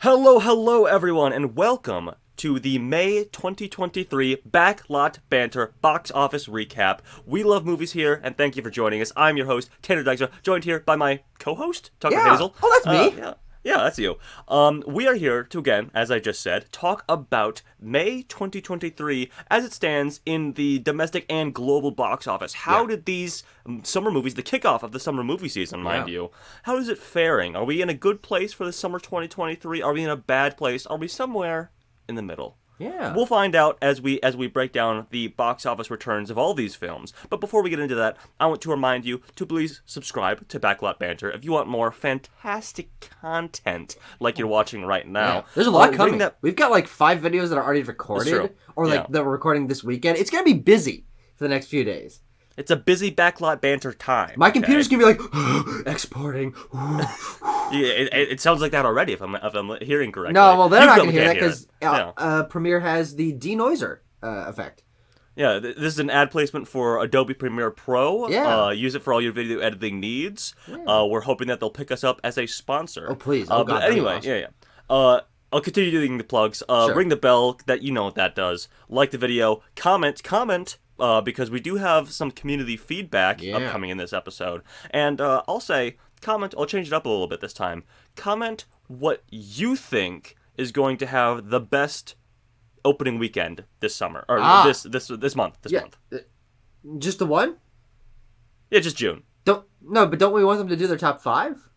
Hello everyone, and welcome to the May 2023 Back Lot Banter box office recap. We love movies here, and thank you for joining us. I'm your host, Tanner Dykstra, joined here by my co-host, Tucker Hazel. Oh, that's me. Yeah, that's you. We are here to, again, as I just said, talk about May 2023 as it stands in the domestic and global box office. How did these summer movies, the kickoff of the summer movie season, mind you, how is it faring? Are we in a good place for the summer 2023? Are we in a bad place? Are we somewhere in the middle? Yeah. We'll find out as we break down the box office returns of all these films. But before we get into that, I want to remind you to please subscribe to Back Lot Banter if you want more fantastic content like you're watching right now. Yeah. There's a lot coming. We've got like 5 videos that are already recorded, or that we're recording this weekend. It's gonna be busy for the next few days. It's a busy Back Lot Banter time. My computer's gonna be like exporting. It sounds like that already. If I'm hearing correctly. No, well they're not gonna hear that because Premiere has the denoiser effect. Yeah, this is an ad placement for Adobe Premiere Pro. Yeah. Use it for all your video editing needs. Yeah. We're hoping that they'll pick us up as a sponsor. Oh, please. But anyway, awesome. I'll continue doing the plugs. Sure. Ring the bell. That you know what that does. Like the video. Comment. Because we do have some community feedback upcoming in this episode. And I'll say, comment. I'll change it up a little bit this time. Comment what you think is going to have the best opening weekend this summer or this month. Month. Just the one? Yeah, just June. Don't we want them to do their top 5?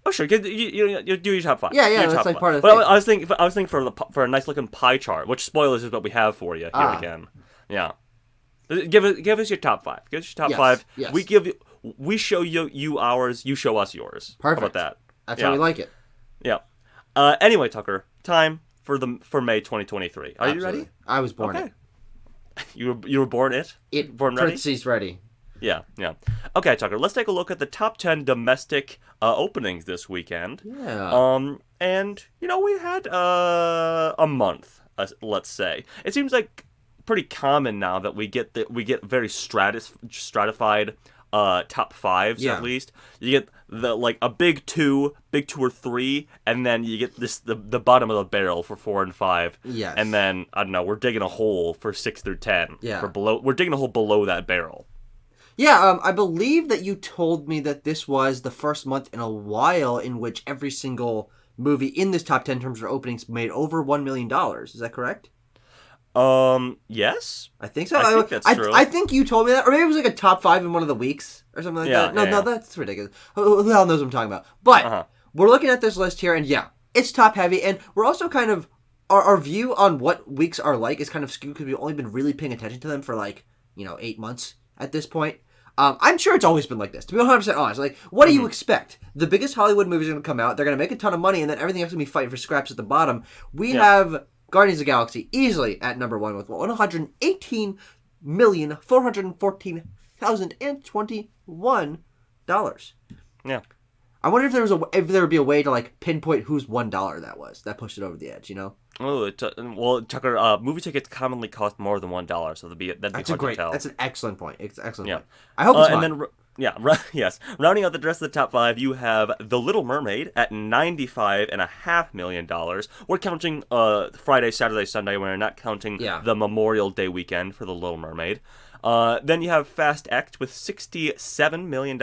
Oh sure, you do your top 5. Yeah, that's like part of the thing. But I was thinking for a nice looking pie chart, which spoilers is what we have for you here again. Yeah, give us your top 5. Give us your top 5. Yes. We show you ours. You show us yours. Perfect. How about that? That's how we like it. Yeah. Anyway, Tucker, time for May 2023. Are you ready? I was born it. You were born it? Born ready? Parentheses ready. Yeah. Okay, Tucker, let's take a look at the top 10 domestic openings this weekend. Yeah. And, we had a month, let's say. It seems like pretty common now that we get very stratified top 5s at least. You get a big two or three, and then you get the bottom of the barrel for 4 and 5. Yes. And then I don't know, we're digging a hole for 6 through 10. Yeah. We're digging a hole below that barrel. Yeah, I believe that you told me that this was the first month in a while in which every single movie in this top 10 in terms of openings made over $1 million. Is that correct? Yes. I think so. I think that's true. I think you told me that. Or maybe it was like a top 5 in one of the weeks or something like that. No, that's ridiculous. Who the hell knows what I'm talking about? But we're looking at this list here, and it's top heavy. And we're also kind of, our view on what weeks are like is kind of skewed because we've only been really paying attention to them for 8 months at this point. I'm sure it's always been like this. To be 100% honest, what do you expect? The biggest Hollywood movies are going to come out. They're going to make a ton of money, and then everything else is going to be fighting for scraps at the bottom. We have Guardians of the Galaxy easily at number 1 with $118,414,021. Yeah. I wonder if there would be a way to pinpoint whose $1 that was that pushed it over the edge. Oh, Tucker, movie tickets commonly cost more than $1, so that'd be hard to tell. That's an excellent point. It's an excellent point. I hope it's mine. Yes. Rounding out the rest of the top 5, you have The Little Mermaid at $95.5 million. We're counting Friday, Saturday, Sunday. We're not counting the Memorial Day weekend for The Little Mermaid. Then you have Fast X with $67 million.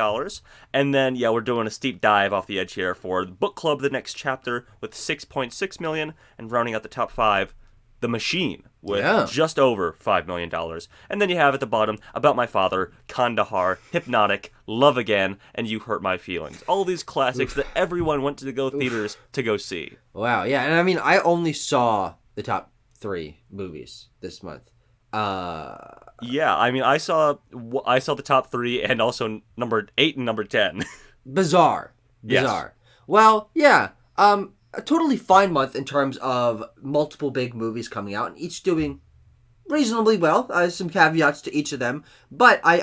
And then, we're doing a steep dive off the edge here for Book Club, The Next Chapter with $6.6 million. And rounding out the top 5, The Machine with just over $5 million. And then you have at the bottom About My Father, Kandahar, Hypnotic, Love Again, and You Hurt My Feelings. All these classics that everyone went to the theaters to go see. Wow, yeah. And I mean, I only saw the top 3 movies this month. Yeah, I mean, I saw the top 3 and also number 8 and number 10. Bizarre. Yes. Well, yeah. A totally fine month in terms of multiple big movies coming out and each doing reasonably well. Some caveats to each of them, but I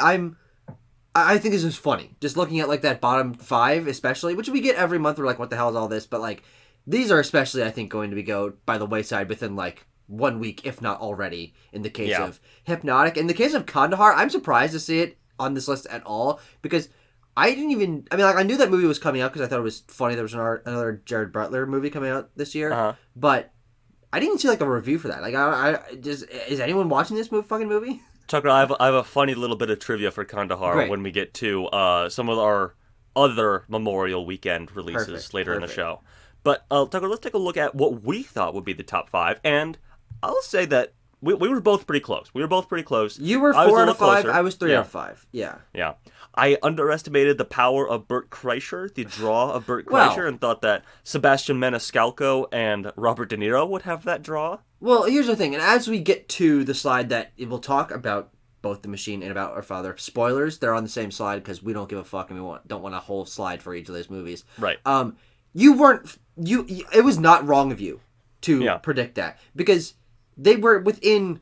think this is funny. Just looking at that bottom 5, especially, which we get every month. We're like, what the hell is all this? But these are especially, I think, going to go by the wayside within 1 week, if not already, in the case of Hypnotic. In the case of Kandahar, I'm surprised to see it on this list at all, because I didn't even. I mean, like I knew that movie was coming out because I thought it was funny. There was another Jared Butler movie coming out this year, but I didn't see like a review for that. Like, is anyone watching this fucking movie? Tucker, I have a funny little bit of trivia for Kandahar when we get to some of our other Memorial Weekend releases later in the show. But Tucker, let's take a look at what we thought would be the top 5, and I'll say that we were both pretty close. You were 4 out of 5. I was 3 out of 5. Yeah. Yeah. I underestimated the power of Bert Kreischer, the draw of Bert Kreischer, and thought that Sebastian Maniscalco and Robert De Niro would have that draw. Well, here's the thing, and as we get to the slide that it will talk about both The Machine and About Our Father, spoilers, they're on the same slide because we don't give a fuck and we don't want a whole slide for each of those movies. Right. It was not wrong of you to predict that because they were within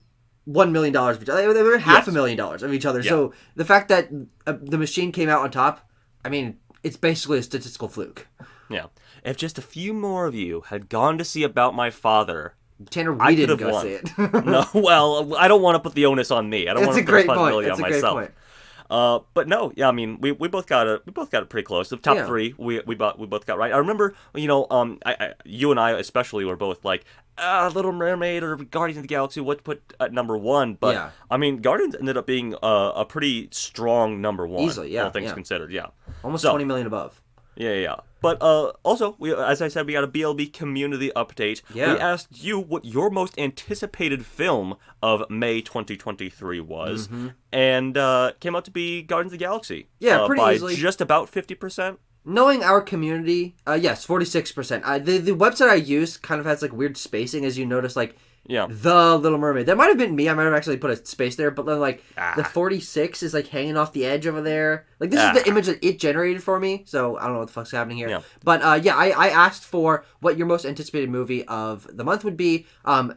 $1 million of each other. They were $500,000 of each other. Yeah. So the fact that The Machine came out on top, I mean, it's basically a statistical fluke. Yeah. If just a few more of you had gone to see About My Father, Tanner, we didn't go see it. No, well, I don't want to put the onus on me. I don't want to put the responsibility on myself. Point. But no, yeah, I mean, we both got it pretty close. The top 3 we both got right. I remember, you and I especially were both like, Little Mermaid or Guardians of the Galaxy, what to put at number 1? But I mean, Guardians ended up being a pretty strong number 1. Easily, all things considered. Yeah, almost 20 million above. Yeah. But also, as I said, we got a BLB community update. Yeah. We asked you what your most anticipated film of May 2023 was, and came out to be Guardians of the Galaxy. Yeah, pretty by easily. Just about 50%. Knowing our community, yes, 46%. The website I used kind of has like weird spacing, as you notice, like The Little Mermaid. That might have been me. I might have actually put a space there, but then like the 46 is like hanging off the edge over there. Like this is the image that it generated for me, so I don't know what the fuck's happening here. Yeah. But I asked for what your most anticipated movie of the month would be.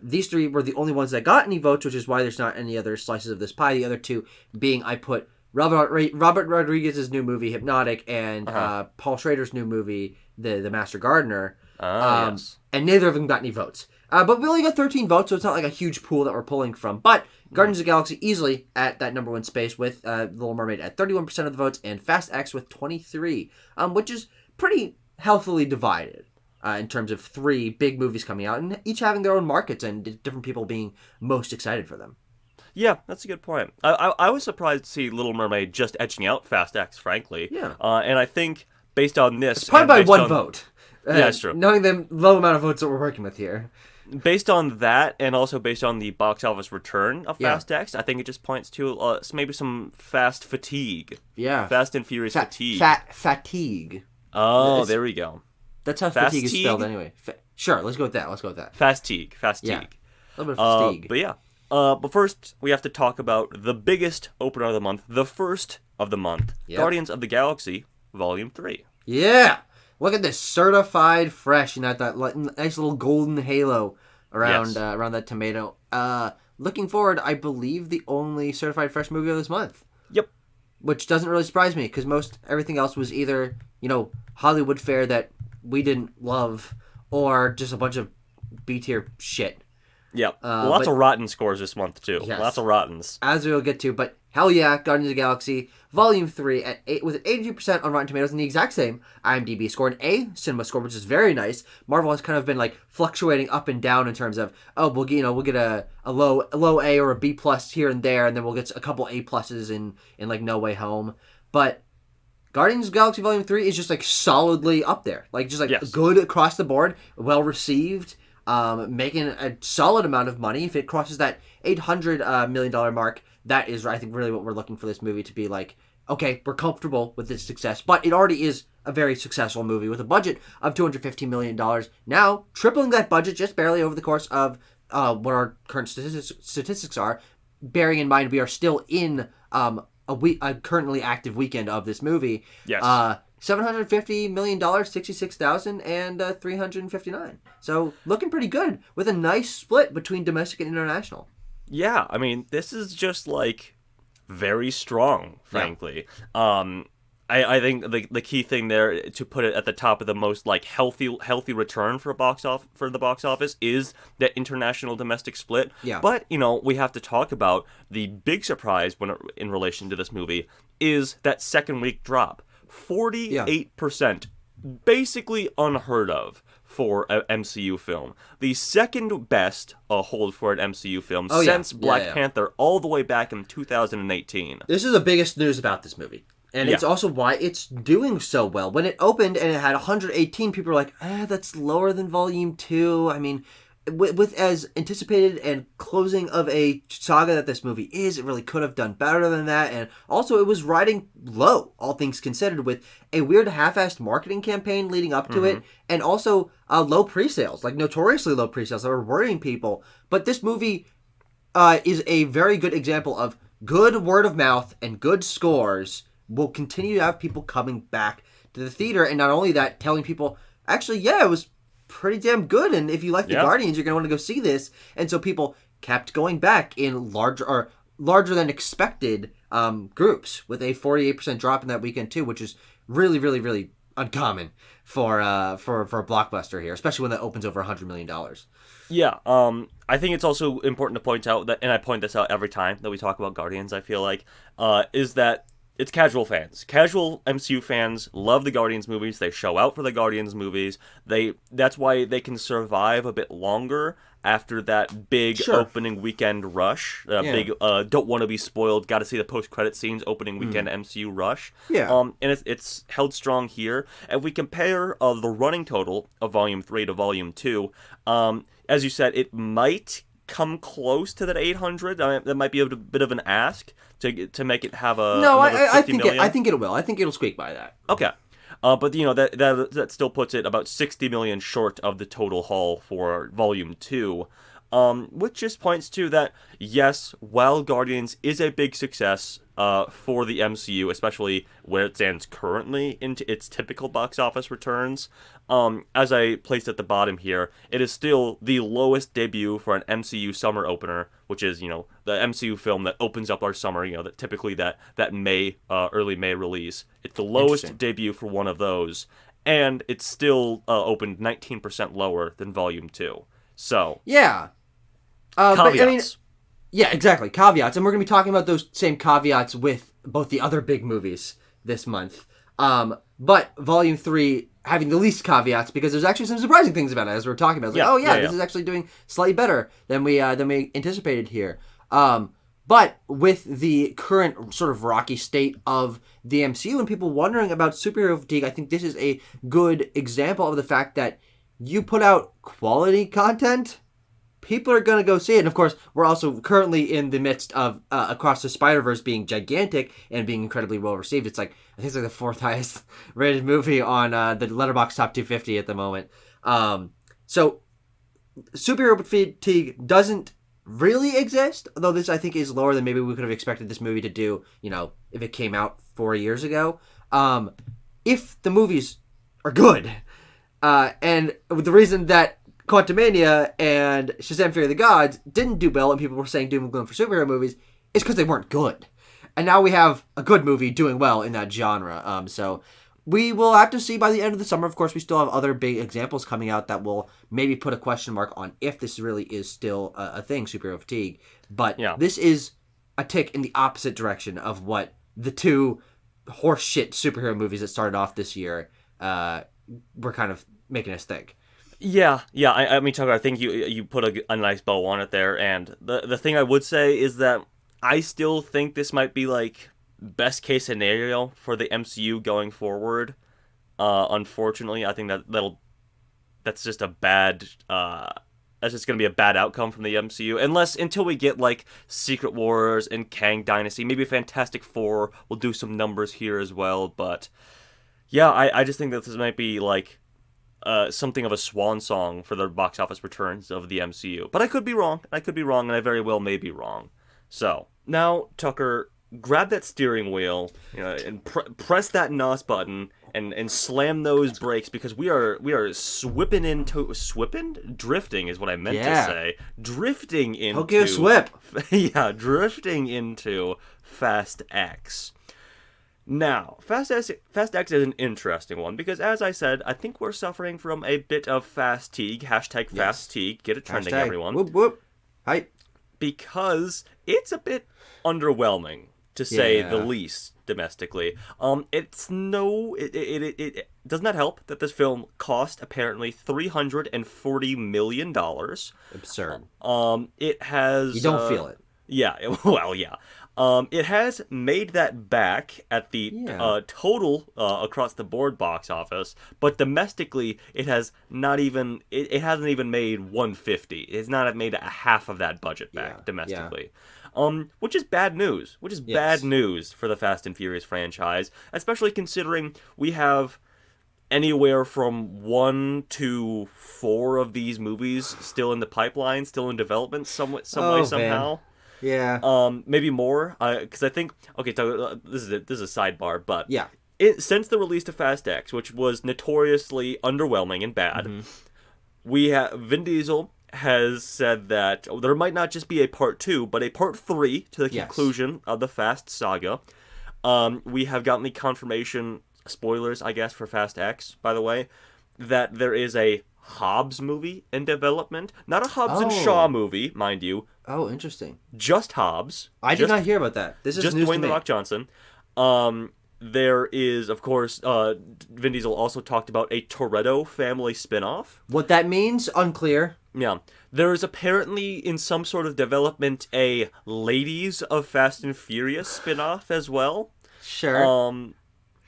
These 3 were the only ones that got any votes, which is why there's not any other slices of this pie. The other 2 being I put Robert Rodriguez's new movie, Hypnotic, and Paul Schrader's new movie, The Master Gardener. Yes. And neither of them got any votes. But we only got 13 votes, so it's not like a huge pool that we're pulling from. But Guardians of the Galaxy easily at that number 1 space with Little Mermaid at 31% of the votes and Fast X with 23, which is pretty healthily divided in terms of 3 big movies coming out and each having their own markets and different people being most excited for them. Yeah, that's a good point. I was surprised to see Little Mermaid just edging out Fast X, frankly. Yeah. And I think based on this... It's probably by 1 vote. Yeah, that's true. Knowing the low amount of votes that we're working with here. Based on that, and also based on the box office return of Fast X, I think it just points to maybe some fast fatigue. Yeah. Fast and Furious fatigue. Fatigue. Oh, there we go. That's how fatigue is spelled anyway. Sure, let's go with that. Fatigue. Yeah. A little bit of fatigue. But yeah. But first, we have to talk about the biggest opener of the month, the first of the month, Guardians of the Galaxy, Volume 3. Yeah! Look at this, certified fresh, that nice little golden halo around that tomato. Looking forward, I believe the only certified fresh movie of this month. Yep. Which doesn't really surprise me, because everything else was either, Hollywood fare that we didn't love, or just a bunch of B-tier shit. Yeah, lots of rotten scores this month, too. Yes. Lots of rottens. As we'll get to, but hell yeah, Guardians of the Galaxy, Volume 3, with an 82% on Rotten Tomatoes and the exact same IMDb score, an A cinema score, which is very nice. Marvel has kind of been, fluctuating up and down in terms of, we'll get a low A or a B plus here and there, and then we'll get a couple A pluses in No Way Home. But Guardians of the Galaxy Volume 3 is just, solidly up there. Good across the board, well-received. Making a solid amount of money. If it crosses that $800 million mark, that is, I think, really what we're looking for this movie to be like. Okay, we're comfortable with its success, but it already is a very successful movie with a budget of $250 million. Now, tripling that budget just barely over the course of what our current statistics are, bearing in mind we are still in a currently active weekend of this movie. Yes. $750 million, 66,000, and 359. So looking pretty good with a nice split between domestic and international. Yeah, I mean, this is just very strong, frankly. Yeah. I think the key thing there to put it at the top of the most healthy return for the box office is that international domestic split. Yeah. But we have to talk about the big surprise in relation to this movie is that second week drop. 48%. Basically unheard of for an MCU film. The second best hold for an MCU film since Black Panther all the way back in 2018. This is the biggest news about this movie. And it's also why it's doing so well. When it opened and it had 118, people were like, that's lower than Volume 2. I mean, with as anticipated and closing of a saga that this movie is, it really could have done better than that. And also, it was riding low, all things considered, with a weird half-assed marketing campaign leading up to it. And also, low pre-sales, like notoriously low pre-sales that were worrying people. But this movie is a very good example of good word of mouth and good scores will continue to have people coming back to the theater, and not only that, telling people, actually, it was pretty damn good, and if you like the Guardians, you're going to want to go see this. And so people kept going back in larger than expected groups, with a 48% drop in that weekend too, which is really, really, really uncommon for a blockbuster here, especially when that opens over $100 million. Yeah, I think it's also important to point out that, and I point this out every time that we talk about Guardians, I feel like, is that it's casual fans. Casual MCU fans love the Guardians movies. They show out for the Guardians movies. That's why they can survive a bit longer after that big opening weekend rush. Big don't want to be spoiled, got to see the post-credit scenes opening weekend MCU rush. Yeah. And it's held strong here. If we compare the running total of Volume 3 to Volume 2, as you said, it might come close to that 800. That might be a bit of an ask to make it have a I think it will. I think it'll squeak by that. Okay. But that still puts it about 60 million short of the total haul for Volume 2. Which just points to that, yes, while Guardians is a big success for the MCU, especially where it stands currently into its typical box office returns, as I placed at the bottom here, it is still the lowest debut for an MCU summer opener, which is, the MCU film that opens up our summer, that typically that May, early May release. It's the lowest debut for one of those, and it's still opened 19% lower than Volume 2. So... yeah. Caveats. Exactly. Caveats. And we're going to be talking about those same caveats with both the other big movies this month. But Volume 3 having the least caveats, because there's actually some surprising things about it, as we were talking about. It's this is actually doing slightly better than we anticipated here. But with the current sort of rocky state of the MCU and people wondering about superhero fatigue, I think this is a good example of the fact that you put out quality content, people are going to go see it. And of course, we're also currently in the midst of Across the Spider-Verse being gigantic and being incredibly well received. I think it's like the fourth highest rated movie on the Letterboxd Top 250 at the moment. So superhero fatigue doesn't really exist, although this I think is lower than maybe we could have expected this movie to do, if it came out 4 years ago. If the movies are good, and the reason that Quantumania and Shazam! Fury of the Gods didn't do well, and people were saying doom and gloom for superhero movies, is because they weren't good. And now we have a good movie doing well in that genre. So we will have to see by the end of the summer. Of course, we still have other big examples coming out that will maybe put a question mark on if this really is still a thing, superhero fatigue. But this is a tick in the opposite direction of what the two horseshit superhero movies that started off this year were kind of making us think. Yeah. I mean, Tucker, I think you put a nice bow on it there, and the thing I would say is that I still think this might be like best case scenario for the MCU going forward. Unfortunately, I think that's just a bad that's just going to be a bad outcome from the MCU, until we get like Secret Wars and Kang Dynasty. Maybe Fantastic Four will do some numbers here as well, but yeah, I just think that this might be like something of a swan song for the box office returns of the MCU. But I could be wrong, and I very well may be wrong. So, now, Tucker, grab that steering wheel, and press that NOS button, and slam those brakes, because we are drifting is what I meant to say. Drifting into... Okay, swip. Yeah, drifting into Fast X. Now, Fast X is an interesting one, because as I said, I think we're suffering from a bit of fast-tigue, #fast-tigue, get it trending, everyone. Whoop, whoop. Hype. Because it's a bit underwhelming. to say the least, domestically. It does not help that this film cost apparently $340 million. Absurd. It has... You don't feel it. Yeah, well, yeah. It has made that back at the total across the board box office, but domestically it has not even it hasn't even made 150. It's not made a half of that budget back domestically. Which is bad news. Bad news for the Fast and Furious franchise, especially considering we have anywhere from 1 to 4 of these movies still in the pipeline, still in development some way, somehow. Yeah. Maybe more. Because I think... Okay, so this is a sidebar, but... Yeah. Since the release of Fast X, which was notoriously underwhelming and bad, Vin Diesel has said that there might not just be a part 2, but a part 3 to the conclusion of the Fast saga. We have gotten the confirmation, spoilers, I guess, for Fast X, by the way, that there is a Hobbs movie in development. Not a Hobbs and Shaw movie, mind you. Oh, interesting. Just Hobbs. I did not hear about that. This is just news Dwayne to me. The Rock Johnson. There is, of course, Vin Diesel also talked about a Toretto family spinoff. What that means, unclear. Yeah. There is apparently in some sort of development a Ladies of Fast and Furious spinoff as well. Sure.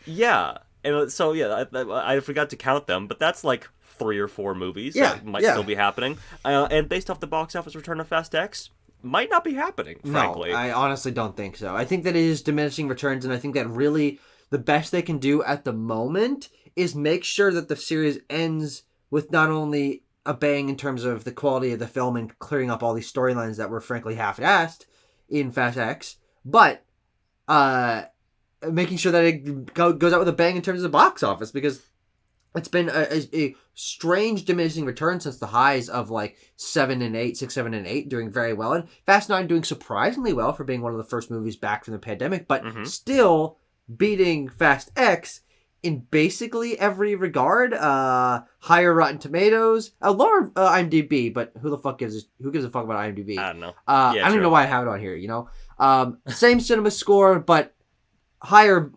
Yeah. And so, yeah, I forgot to count them, but that's like 3 or 4 movies that might still be happening. And based off the box office return of Fast X, might not be happening, frankly. No, I honestly don't think so. I think that it is diminishing returns, and I think that really the best they can do at the moment is make sure that the series ends with not only a bang in terms of the quality of the film and clearing up all these storylines that were frankly half-assed in Fast X, but making sure that it goes out with a bang in terms of the box office, because it's been a strange diminishing return since the highs of like 7 and 8, 6, 7, and 8 doing very well. And Fast 9 doing surprisingly well for being one of the first movies back from the pandemic, but still beating Fast X in basically every regard. Higher Rotten Tomatoes, lower IMDb, but who gives a fuck about IMDb? I don't know. I don't even know why I have it on here, you know? Same cinema score, but higher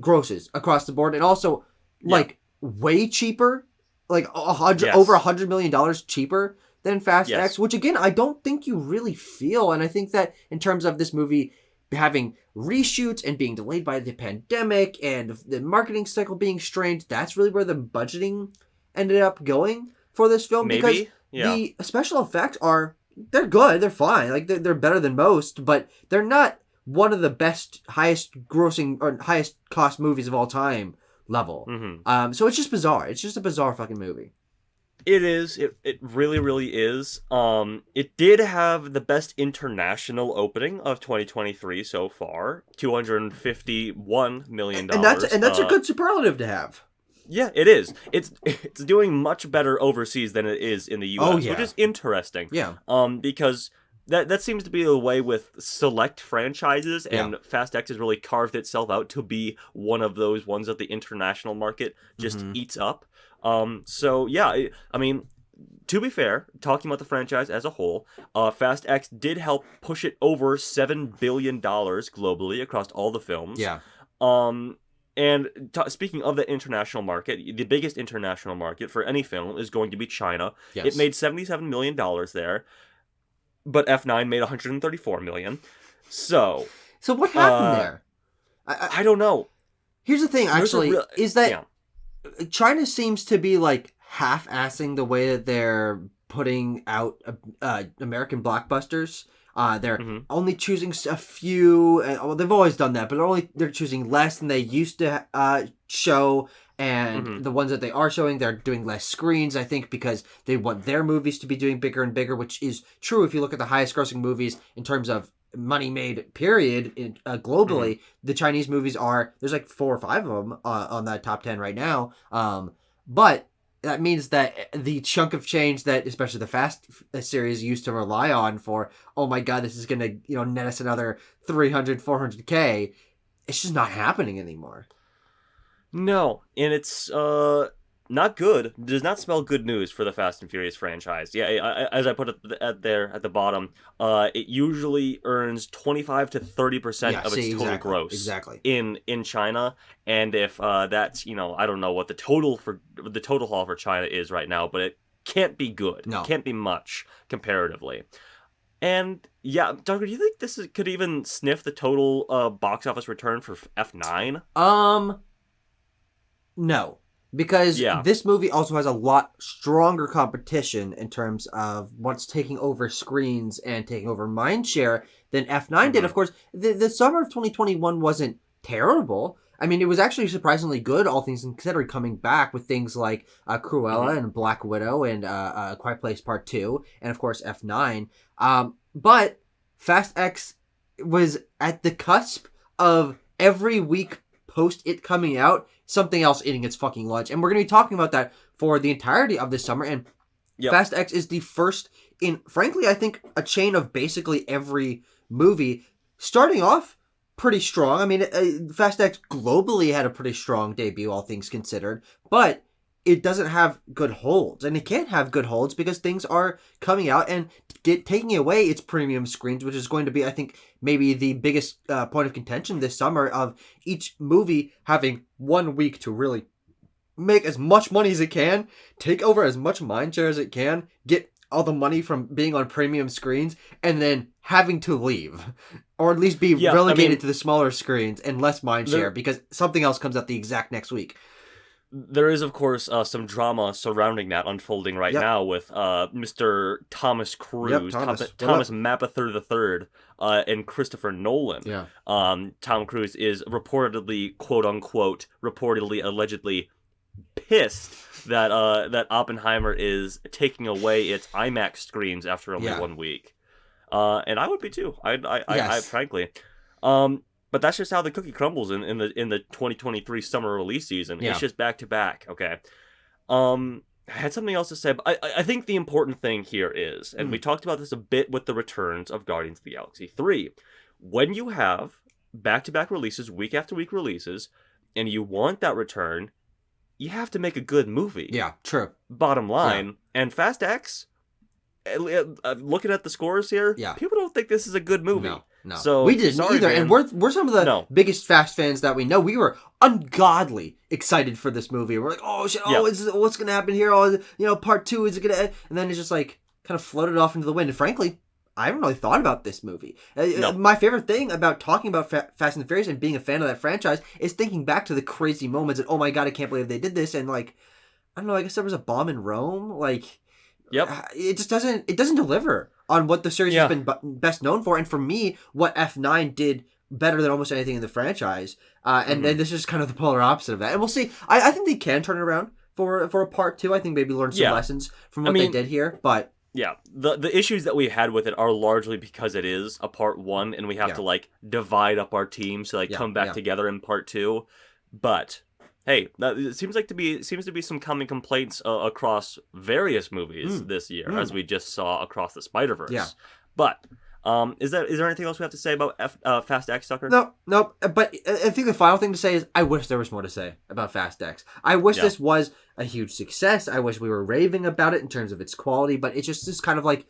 grosses across the board. And also, like, way cheaper, like over $100 million cheaper than Fast X, which again I don't think you really feel. And I think that in terms of this movie having reshoots and being delayed by the pandemic and the marketing cycle being strained, that's really where the budgeting ended up going for this film. Because the special effects they're good, they're fine, like they're better than most, but they're not one of the best, highest grossing or highest cost movies of all time level. So it's just bizarre. It's just a bizarre fucking movie. It is. It really, really is. It did have the best international opening of 2023 so far, $251 million. And that's a good superlative to have. Yeah, it is. It's doing much better overseas than it is in the US, which is interesting. Yeah. Because that seems to be the way with select franchises, and Fast X has really carved itself out to be one of those ones that the international market just eats up. So yeah, I mean, to be fair, talking about the franchise as a whole, Fast X did help push it over $7 billion globally across all the films. Yeah. And speaking of the international market, the biggest international market for any film is going to be China. Yes. It made $77 million there. But F9 made $134 million. So what happened there? I don't know. Here's the thing, actually, is that China seems to be like half-assing the way that they're putting out American blockbusters. They're only choosing a few. Well, they've always done that, but they're choosing less than they used to show. And the ones that they are showing, they're doing less screens, I think, because they want their movies to be doing bigger and bigger, which is true if you look at the highest grossing movies in terms of money made, period, globally. The Chinese movies there's like 4 or 5 of them on that top 10 right now. But that means that the chunk of change that especially the Fast series used to rely on for, oh my God, this is going to net us another 300, 400K, it's just not happening anymore. No, and it's not good. Does not spell good news for the Fast and Furious franchise. Yeah, as I put it at the bottom, it usually earns 25 to 30% of its total gross in China. And if that's, I don't know what the total haul for China is right now, but it can't be good. No. It can't be much comparatively. And yeah, Duncan, do you think this could even sniff the total box office return for F9? No. Because this movie also has a lot stronger competition in terms of what's taking over screens and taking over mindshare than F9 did. Of course, the summer of 2021 wasn't terrible. I mean, it was actually surprisingly good, all things considered, coming back with things like Cruella and Black Widow and Quiet Place Part 2, and of course F9. But Fast X was at the cusp of every week post it coming out, something else eating its fucking lunch. And we're going to be talking about that for the entirety of this summer. And Fast X is the first in, frankly, I think, a chain of basically every movie starting off pretty strong. I mean, Fast X globally had a pretty strong debut, all things considered. But it doesn't have good holds. And it can't have good holds because things are coming out and taking away its premium screens, which is going to be, I think, maybe the biggest point of contention this summer, of each movie having 1 week to really make as much money as it can, take over as much mindshare as it can, get all the money from being on premium screens, and then having to leave. Or at least be relegated to the smaller screens and less mindshare because something else comes out the exact next week. There is, of course, some drama surrounding that unfolding right now with Mr. Thomas Cruise, Thomas Mapother III, and Christopher Nolan. Yeah. Tom Cruise is reportedly, quote-unquote, allegedly pissed that that Oppenheimer is taking away its IMAX screens after only 1 week. And I would be too. I frankly. But that's just how the cookie crumbles in the 2023 summer release season. Yeah. It's just back to back. Okay. I had something else to say, but I think the important thing here is, and we talked about this a bit with the returns of Guardians of the Galaxy 3, when you have back-to-back releases, week after week releases, and you want that return, you have to make a good movie. Yeah, true. Bottom line, and Fast X, looking at the scores here, people don't think this is a good movie. No. So, we didn't either, man. And we're some of the biggest Fast fans that we know. We were ungodly excited for this movie. We're like, oh shit, what's gonna happen here? Oh, part 2 is gonna, and then it's just like kind of floated off into the wind. And frankly, I haven't really thought about this movie. My favorite thing about talking about Fast and the Furious and being a fan of that franchise is thinking back to the crazy moments and, oh my god, I can't believe they did this. And like, I don't know, I guess there was a bomb in Rome. Like, it just doesn't deliver on what the series has been best known for. And for me, what F9 did better than almost anything in the franchise. And then this is kind of the polar opposite of that. And we'll see. I think they can turn it around for a part 2. I think maybe learn some lessons from what they did here. But yeah, the issues that we had with it are largely because it is a part 1 and we have to like divide up our teams to like come back together in part 2. But hey, it seems to be some common complaints across various movies this year, as we just saw across the Spider-Verse. Yeah. But is there anything else we have to say about Fast X, Tucker? No. But I think the final thing to say is I wish there was more to say about Fast X. I wish this was a huge success. I wish we were raving about it in terms of its quality, but it's just this kind of like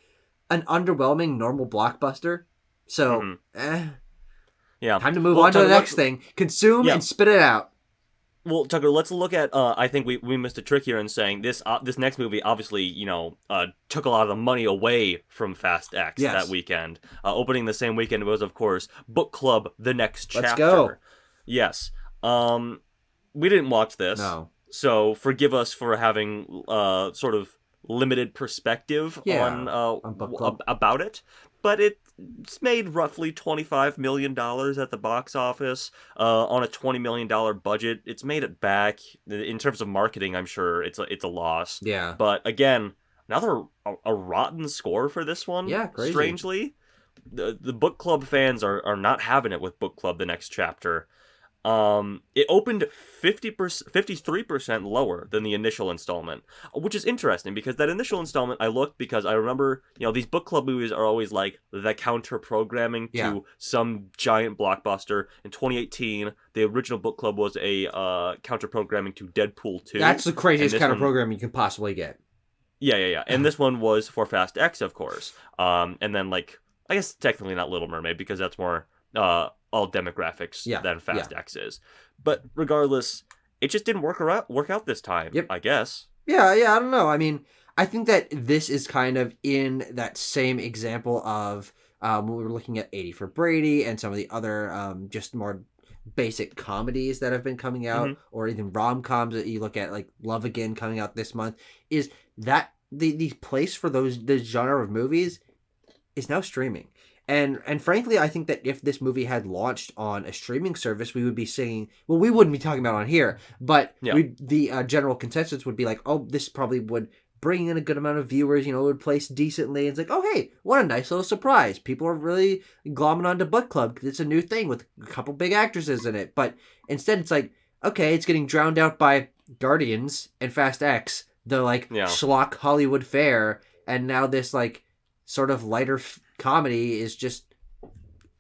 an underwhelming normal blockbuster. So, time to move on to the next thing. Consume and spit it out. Well, Tucker, let's look at, I think we missed a trick here in saying this next movie obviously, took a lot of the money away from Fast X that weekend. Opening the same weekend was, of course, Book Club, The Next Chapter. Let's go. Yes. We didn't watch this. No. So forgive us for having sort of limited perspective on Book Club about it. But it's made roughly $25 million at the box office on a $20 million budget. It's made it back. In terms of marketing, I'm sure it's a loss. Yeah. But again, another a rotten score for this one. Yeah, crazy. Strangely. The Book Club fans are not having it with Book Club, The Next Chapter. It opened 53% lower than the initial installment, which is interesting because that initial installment, I looked because I remember, these book club movies are always like the counter programming to some giant blockbuster. In 2018, the original book club was a counter programming to Deadpool 2. That's the craziest counter programming you can possibly get. Yeah. And this one was for Fast X, of course. And then, like, I guess technically not Little Mermaid because that's more all demographics than Fast X is. But regardless, it just didn't work out this time, I guess. Yeah, I don't know. I mean, I think that this is kind of in that same example of when we were looking at 80 for Brady and some of the other just more basic comedies that have been coming out, or even rom-coms that you look at, like Love Again coming out this month, is that the place for this genre of movies is now streaming. And frankly, I think that if this movie had launched on a streaming service, we would be seeing, well, we wouldn't be talking about it on here, but the general consensus would be like, oh, this probably would bring in a good amount of viewers, it would place decently. It's like, oh, hey, what a nice little surprise. People are really glomming onto Book Club because it's a new thing with a couple big actresses in it. But instead, it's like, okay, it's getting drowned out by Guardians and Fast X, the schlock Hollywood fare, and now this sort of lighter comedy is just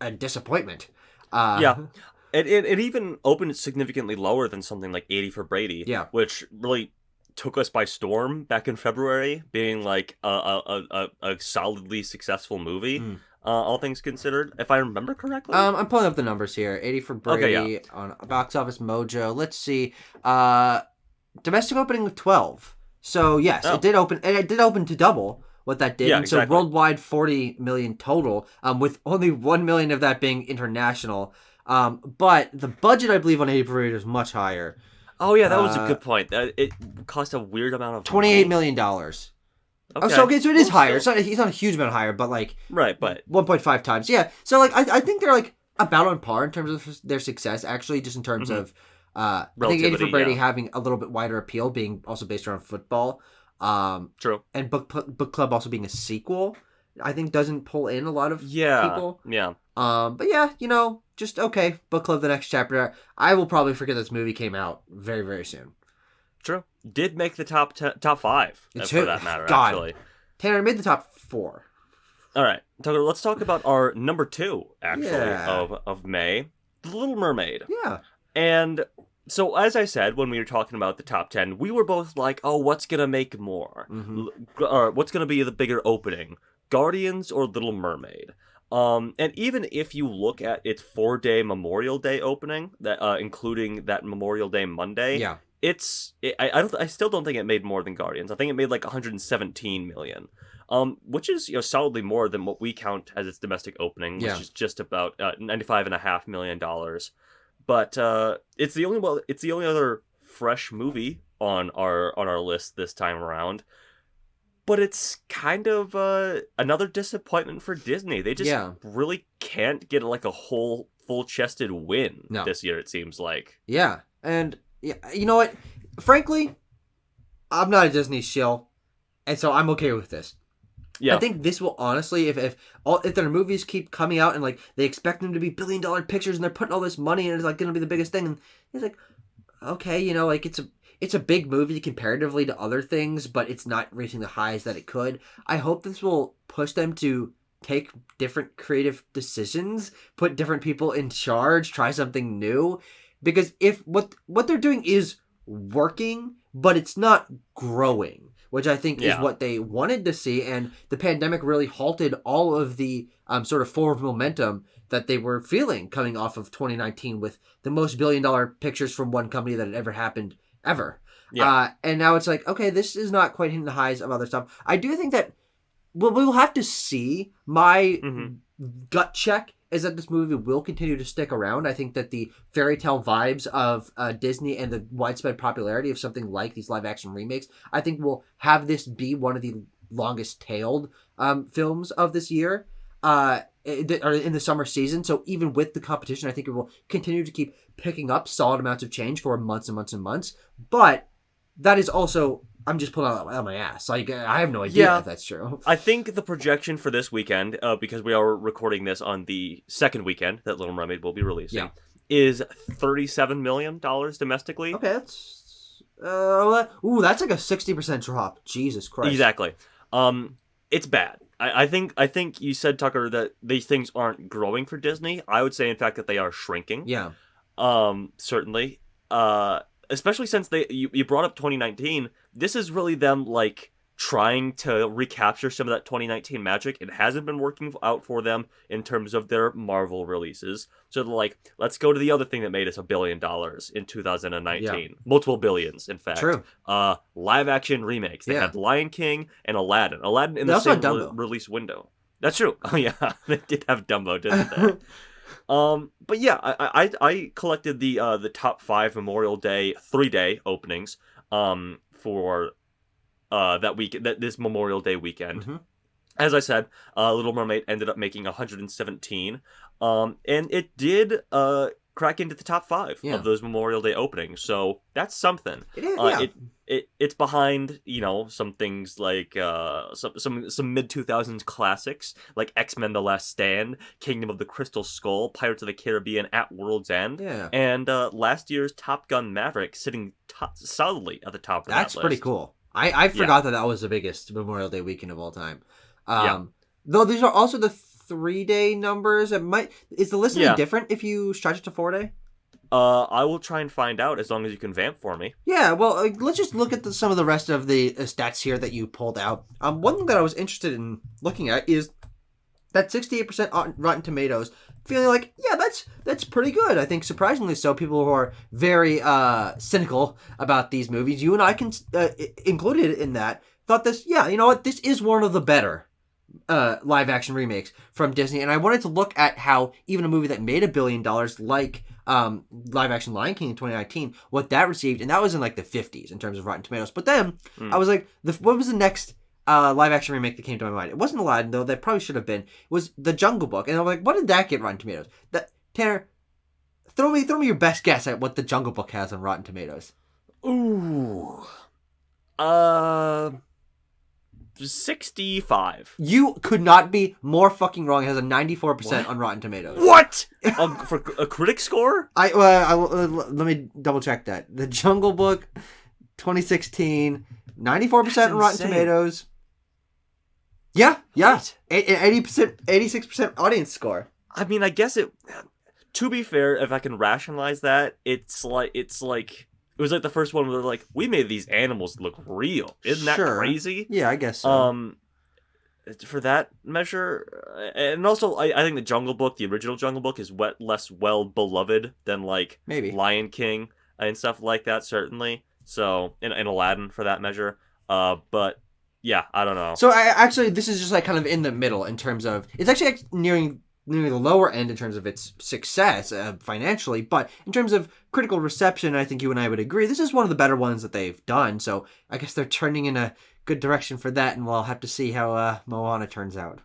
a disappointment. It even opened significantly lower than something like 80 for Brady, which really took us by storm back in February, being like a solidly successful movie, all things considered, if I remember correctly. I'm pulling up the numbers here. 80 for Brady on Box Office Mojo. Let's see. Domestic opening of 12. So yes, it did open, and it did open to double what that did. And so worldwide 40 million total, with only 1 million of that being international. But the budget, I believe, on 80 for Brady is much higher. Oh yeah, that was a good point. It cost a weird amount of $28 million. Okay. So it is higher. It's not a huge amount higher, but right, but 1.5 times. Yeah. So I think they're about on par in terms of their success. Actually, just in terms of I think 80 for Brady having a little bit wider appeal, being also based around football. True. And book club also being a sequel, I think doesn't pull in a lot of people. Yeah. But yeah, just okay. Book club, the next chapter. I will probably forget this movie came out very, very soon. True. Did make the top 5 for that matter. God. Actually, Tanner made the top 4. All right, Tucker. Let's talk about our number 2 of May, The Little Mermaid. Yeah. And so, as I said, when we were talking about the top 10, we were both like, oh, what's going to make more? Or what's going to be the bigger opening? Guardians or Little Mermaid? And even if you look at its 4-day Memorial Day opening, that including that Memorial Day Monday, I still don't think it made more than Guardians. I think it made like 117 million, which is solidly more than what we count as its domestic opening, which is just about $95.5 million. But it's the only other fresh movie on our list this time around. But it's kind of another disappointment for Disney. They just really can't get a whole full-chested win this year, it seems like. Yeah, and you know what? Frankly, I'm not a Disney shill, and so I'm okay with this. Yeah. I think this will honestly, if their movies keep coming out and they expect them to be billion-dollar pictures and they're putting all this money and it's going to be the biggest thing, and it's like, okay, it's a big movie comparatively to other things, but it's not reaching the highs that it could. I hope this will push them to take different creative decisions, put different people in charge, try something new, because if what they're doing is working, but it's not growing, which I think is what they wanted to see, and the pandemic really halted all of the sort of forward momentum that they were feeling coming off of 2019 with the most billion-dollar pictures from one company that had ever happened ever. And now it's like, okay, this is not quite hitting the highs of other stuff. I do think that we'll have to see. My gut check is that this movie will continue to stick around. I think that the fairy tale vibes of Disney and the widespread popularity of something like these live action remakes, I think will have this be one of the longest tailed films of this year in the summer season. So even with the competition, I think it will continue to keep picking up solid amounts of change for months and months and months. But that is also, I'm just pulling out of my ass. I have no idea if that's true. I think the projection for this weekend, because we are recording this on the second weekend that Little Mermaid will be releasing, is $37 million domestically. Okay, that's that's like a 60% drop. Jesus Christ. Exactly. It's bad. I think you said, Tucker, that these things aren't growing for Disney. I would say, in fact, that they are shrinking. Yeah. Certainly. Especially since you brought up 2019. This is really them like trying to recapture some of that 2019 magic. It hasn't been working out for them in terms of their Marvel releases. So they're like, let's go to the other thing that made us $1 billion in 2019. Yeah. Multiple billions, in fact. True. Live action remakes. They had Lion King and Aladdin. Aladdin in the same release window. That's true. Oh yeah, they did have Dumbo, didn't they? But yeah, I collected the top 5 Memorial Day 3-day openings for that week, this Memorial Day weekend. Mm-hmm. As I said, Little Mermaid ended up making 117, and it did crack into the top 5 of those Memorial Day openings. So that's something. It is. It's behind, some things like some mid-2000s classics like X-Men: The Last Stand, Kingdom of the Crystal Skull, Pirates of the Caribbean: At World's End, and last year's Top Gun: Maverick sitting solidly at the top of that list. That's pretty cool. I forgot that was the biggest Memorial Day weekend of all time. Though these are also the 3-day numbers. Is the listing different if you stretch it to 4-day? I will try and find out as long as you can vamp for me. Yeah, well, let's just look at some of the rest of the stats here that you pulled out. One thing that I was interested in looking at is that 68% on Rotten Tomatoes, feeling like, that's pretty good. I think surprisingly so. People who are very cynical about these movies, you and I included in that, thought this, this is one of the better live action remakes from Disney. And I wanted to look at how even a movie that made $1 billion like live action Lion King in 2019, what that received, and that was in like the 50s in terms of Rotten Tomatoes. But then I was like, what was the next live action remake that came to my mind? It wasn't Aladdin, though. That probably should have been. It was The Jungle Book, and I was like, what did that get Rotten Tomatoes? Tanner, throw me your best guess at what The Jungle Book has on Rotten Tomatoes. Ooh, 65. You could not be more fucking wrong. It has a 94% on Rotten Tomatoes. What? For a critic score? Let me double check that. The Jungle Book, 2016, 94% on Rotten Tomatoes. Yeah. 80%, 86% audience score. I mean, I guess it. To be fair, if I can rationalize that, it was like the first one where they're like, we made these animals look real. Isn't that crazy? Yeah, I guess so. For that measure, and also I think the Jungle Book, the original Jungle Book, is less well beloved than like maybe Lion King and stuff like that. Certainly, so and Aladdin for that measure. But yeah, I don't know. So this is just like kind of in the middle in terms of it's actually nearing the lower end in terms of its success financially, but in terms of critical reception, I think you and I would agree this is one of the better ones that they've done. So I guess they're turning in a good direction for that, and we'll have to see how Moana turns out.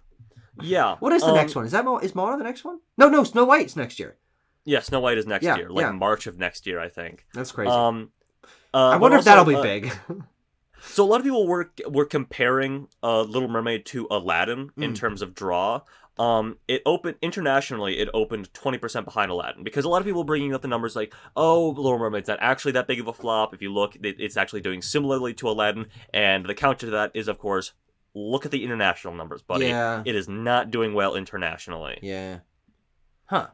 Yeah. What is the next one? Is Moana the next one? No, Snow White's next year. Yeah, Snow White is next year, March of next year, I think. That's crazy. I wonder if that'll be big. So a lot of people were comparing Little Mermaid to Aladdin in terms of draw. It opened internationally. It opened 20% behind Aladdin because a lot of people bringing up the numbers like, oh, Little Mermaid's not actually that big of a flop. If you look, it's actually doing similarly to Aladdin. And the counter to that is, of course, look at the international numbers, buddy. Yeah. It is not doing well internationally. Yeah. Huh.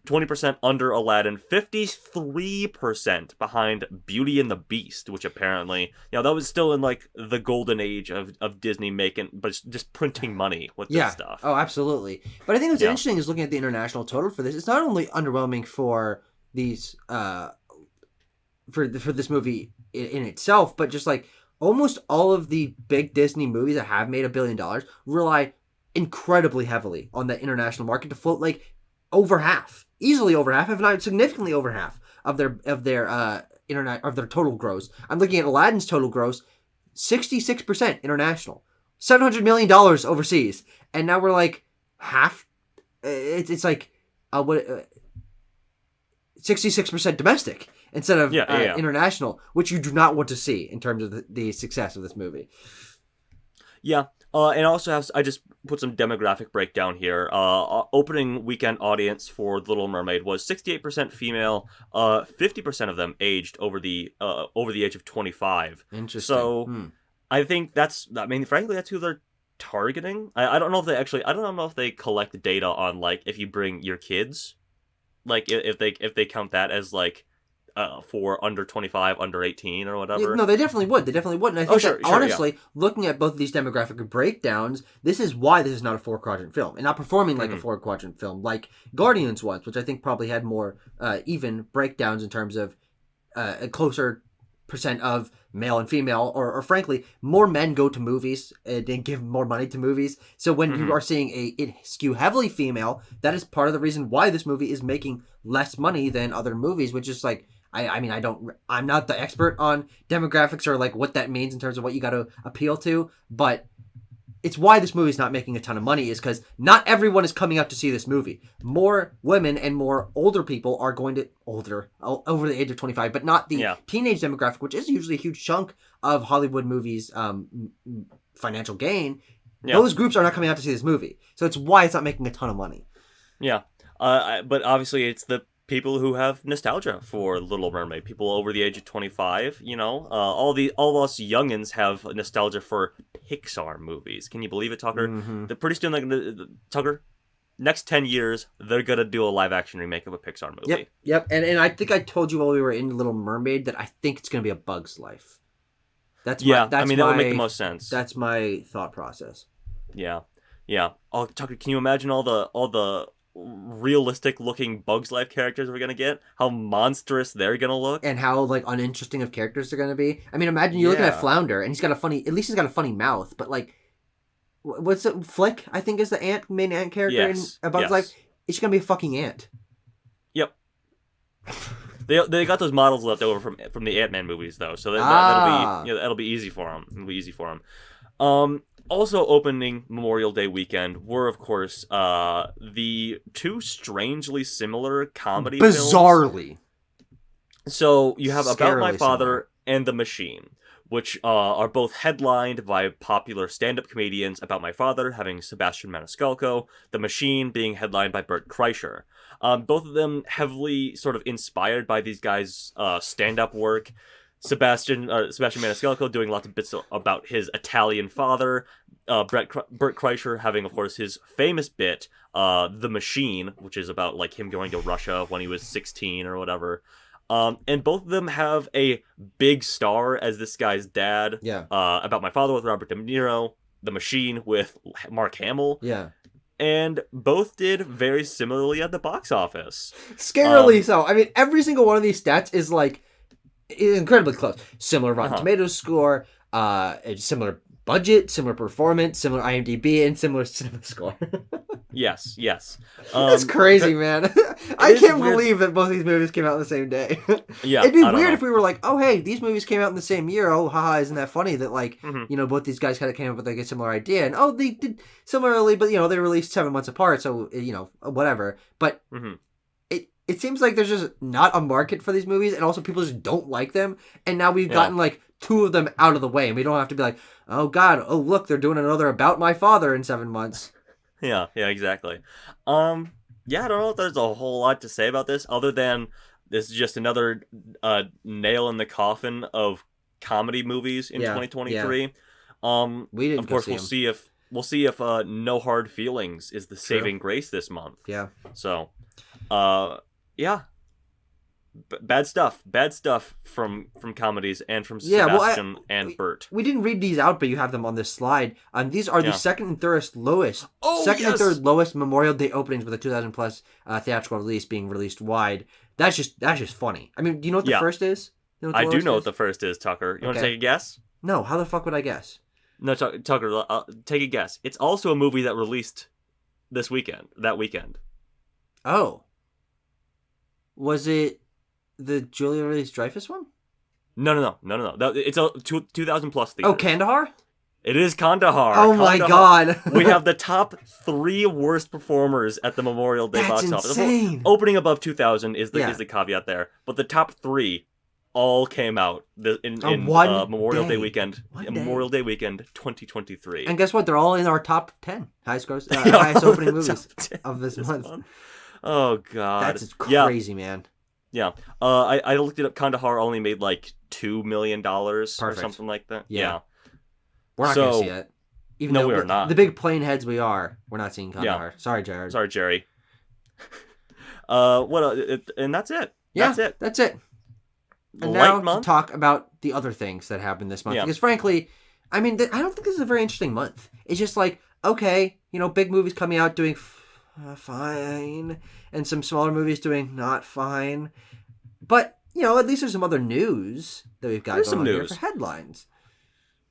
20% under Aladdin, 53% behind Beauty and the Beast, which apparently, that was still in like the golden age of Disney but just printing money with this stuff. Oh, absolutely. But I think what's interesting is looking at the international total for this. It's not only underwhelming for these, for this movie in itself, but just like almost all of the big Disney movies that have made $1 billion rely incredibly heavily on the international market to float like over half, easily over half, if not significantly over half of their total gross. I'm looking at Aladdin's total gross, 66% international, $700 million overseas, and now we're like half. It's like 66% domestic instead of international, which you do not want to see in terms of the success of this movie. Yeah. And also, I just put some demographic breakdown here. Opening weekend audience for Little Mermaid was 68% female. 50% of them aged over the age of 25. Interesting. So I think frankly, that's who they're targeting. I don't know if they actually. I don't know if they collect data on like if you bring your kids, like if they count that as like. For under 25, under 18, or whatever. No, they definitely would. And I think that, honestly, looking at both of these demographic breakdowns, this is why this is not a 4-quadrant film, and not performing like a 4-quadrant film, like Guardians was, which I think probably had more even breakdowns in terms of a closer percent of male and female, or frankly, more men go to movies and give more money to movies. So when you are seeing it skew heavily female, that is part of the reason why this movie is making less money than other movies, which is like, I'm not the expert on demographics or like what that means in terms of what you got to appeal to, but it's why this movie is not making a ton of money, is because not everyone is coming out to see this movie. More women and more older people are going to over the age of 25, but not the teenage demographic, which is usually a huge chunk of Hollywood movies' financial gain. Yeah. Those groups are not coming out to see this movie, so it's why it's not making a ton of money. Yeah, but obviously it's the people who have nostalgia for Little Mermaid, people over the age of 25, all us youngins have nostalgia for Pixar movies. Can you believe it, Tucker? They're pretty soon, Tucker, next 10 years, they're gonna do a live action remake of a Pixar movie. Yep. And I think I told you while we were in Little Mermaid that I think it's gonna be A Bug's Life. That would make the most sense. That's my thought process. Yeah. Oh, Tucker, can you imagine all the realistic looking Bugs Life characters we're gonna get? How monstrous they're gonna look, and how like uninteresting of characters they're gonna be. I mean, imagine you're looking at Flounder, and he's got a funny mouth, but like, what's it? Flick, I think, is the main ant character in A Bug's Life. It's gonna be a fucking ant. Yep. They got those models left over from the Ant-Man movies though, so that'll be easy for them. It'll be easy for them. Also opening Memorial Day weekend were, of course, the two strangely similar comedy films. Bizarrely. So you have About My Father and The Machine, which are both headlined by popular stand-up comedians. About My Father having Sebastian Maniscalco, The Machine being headlined by Bert Kreischer. Both of them heavily sort of inspired by these guys' stand-up work. Sebastian Maniscalco doing lots of bits about his Italian father. Bert Kreischer having, of course, his famous bit, The Machine, which is about like him going to Russia when he was 16 or whatever. And both of them have a big star as this guy's dad. Yeah. About My Father with Robert De Niro, The Machine with Mark Hamill. Yeah. And both did very similarly at the box office. Scarily so. I mean, every single one of these stats is like incredibly close. Similar Rotten Tomatoes score, similar budget, similar performance, similar IMDb, and similar cinema score. Yes. That's crazy, man. I can't believe that both these movies came out on the same day. Yeah, it'd be weird if we were like, oh, hey, these movies came out in the same year. Oh, haha, isn't that funny that like, both these guys kind of came up with like a similar idea, and they did similarly, but they released 7 months apart, so whatever. But it seems like there's just not a market for these movies, and also people just don't like them. And now we've gotten like 2 of them out of the way, and we don't have to be like, oh God, oh look, they're doing another About My Father in 7 months. Yeah, exactly. I don't know if there's a whole lot to say about this, other than this is just another nail in the coffin of comedy movies in 2023. Yeah. We didn't. Of course, we'll see if No Hard Feelings is the saving grace this month. Yeah. So, bad stuff from comedies and from Sebastian and Bert. We didn't read these out, but you have them on this slide. These are the second and third lowest Memorial Day openings with a 2,000 plus theatrical release being released wide. That's just funny. I mean, do you know what the first is? I do know what the first is, Tucker. You want to take a guess? No, how the fuck would I guess? No, Tucker, take a guess. It's also a movie that released that weekend. Oh. Was it the Julia Louis-Dreyfus one? No. It's a 2,000 plus theater. Oh, Kandahar? It is Kandahar. Oh my God. We have the top 3 worst performers at the Memorial Day box office. Insane. Opening above 2,000 is the caveat there, but the top 3 all came out in Memorial Day weekend. Memorial Day weekend 2023. And guess what? They're all in our top 10 highest opening movies of this month. Oh, God. That's crazy, man. Yeah. I looked it up. Kandahar only made like $2 million or something like that. Yeah. We're not going to see it. Even though we're not. The big plane heads we are, we're not seeing Kandahar. Yeah. Sorry, Jared. Sorry, Jerry. And that's it. Yeah, that's it. And now to talk about the other things that happened this month. Yeah. Because frankly, I mean, I don't think this is a very interesting month. It's just like, okay, big movies coming out doing fine, and some smaller movies doing not fine. But, at least there's some other news that we've got going on here for headlines.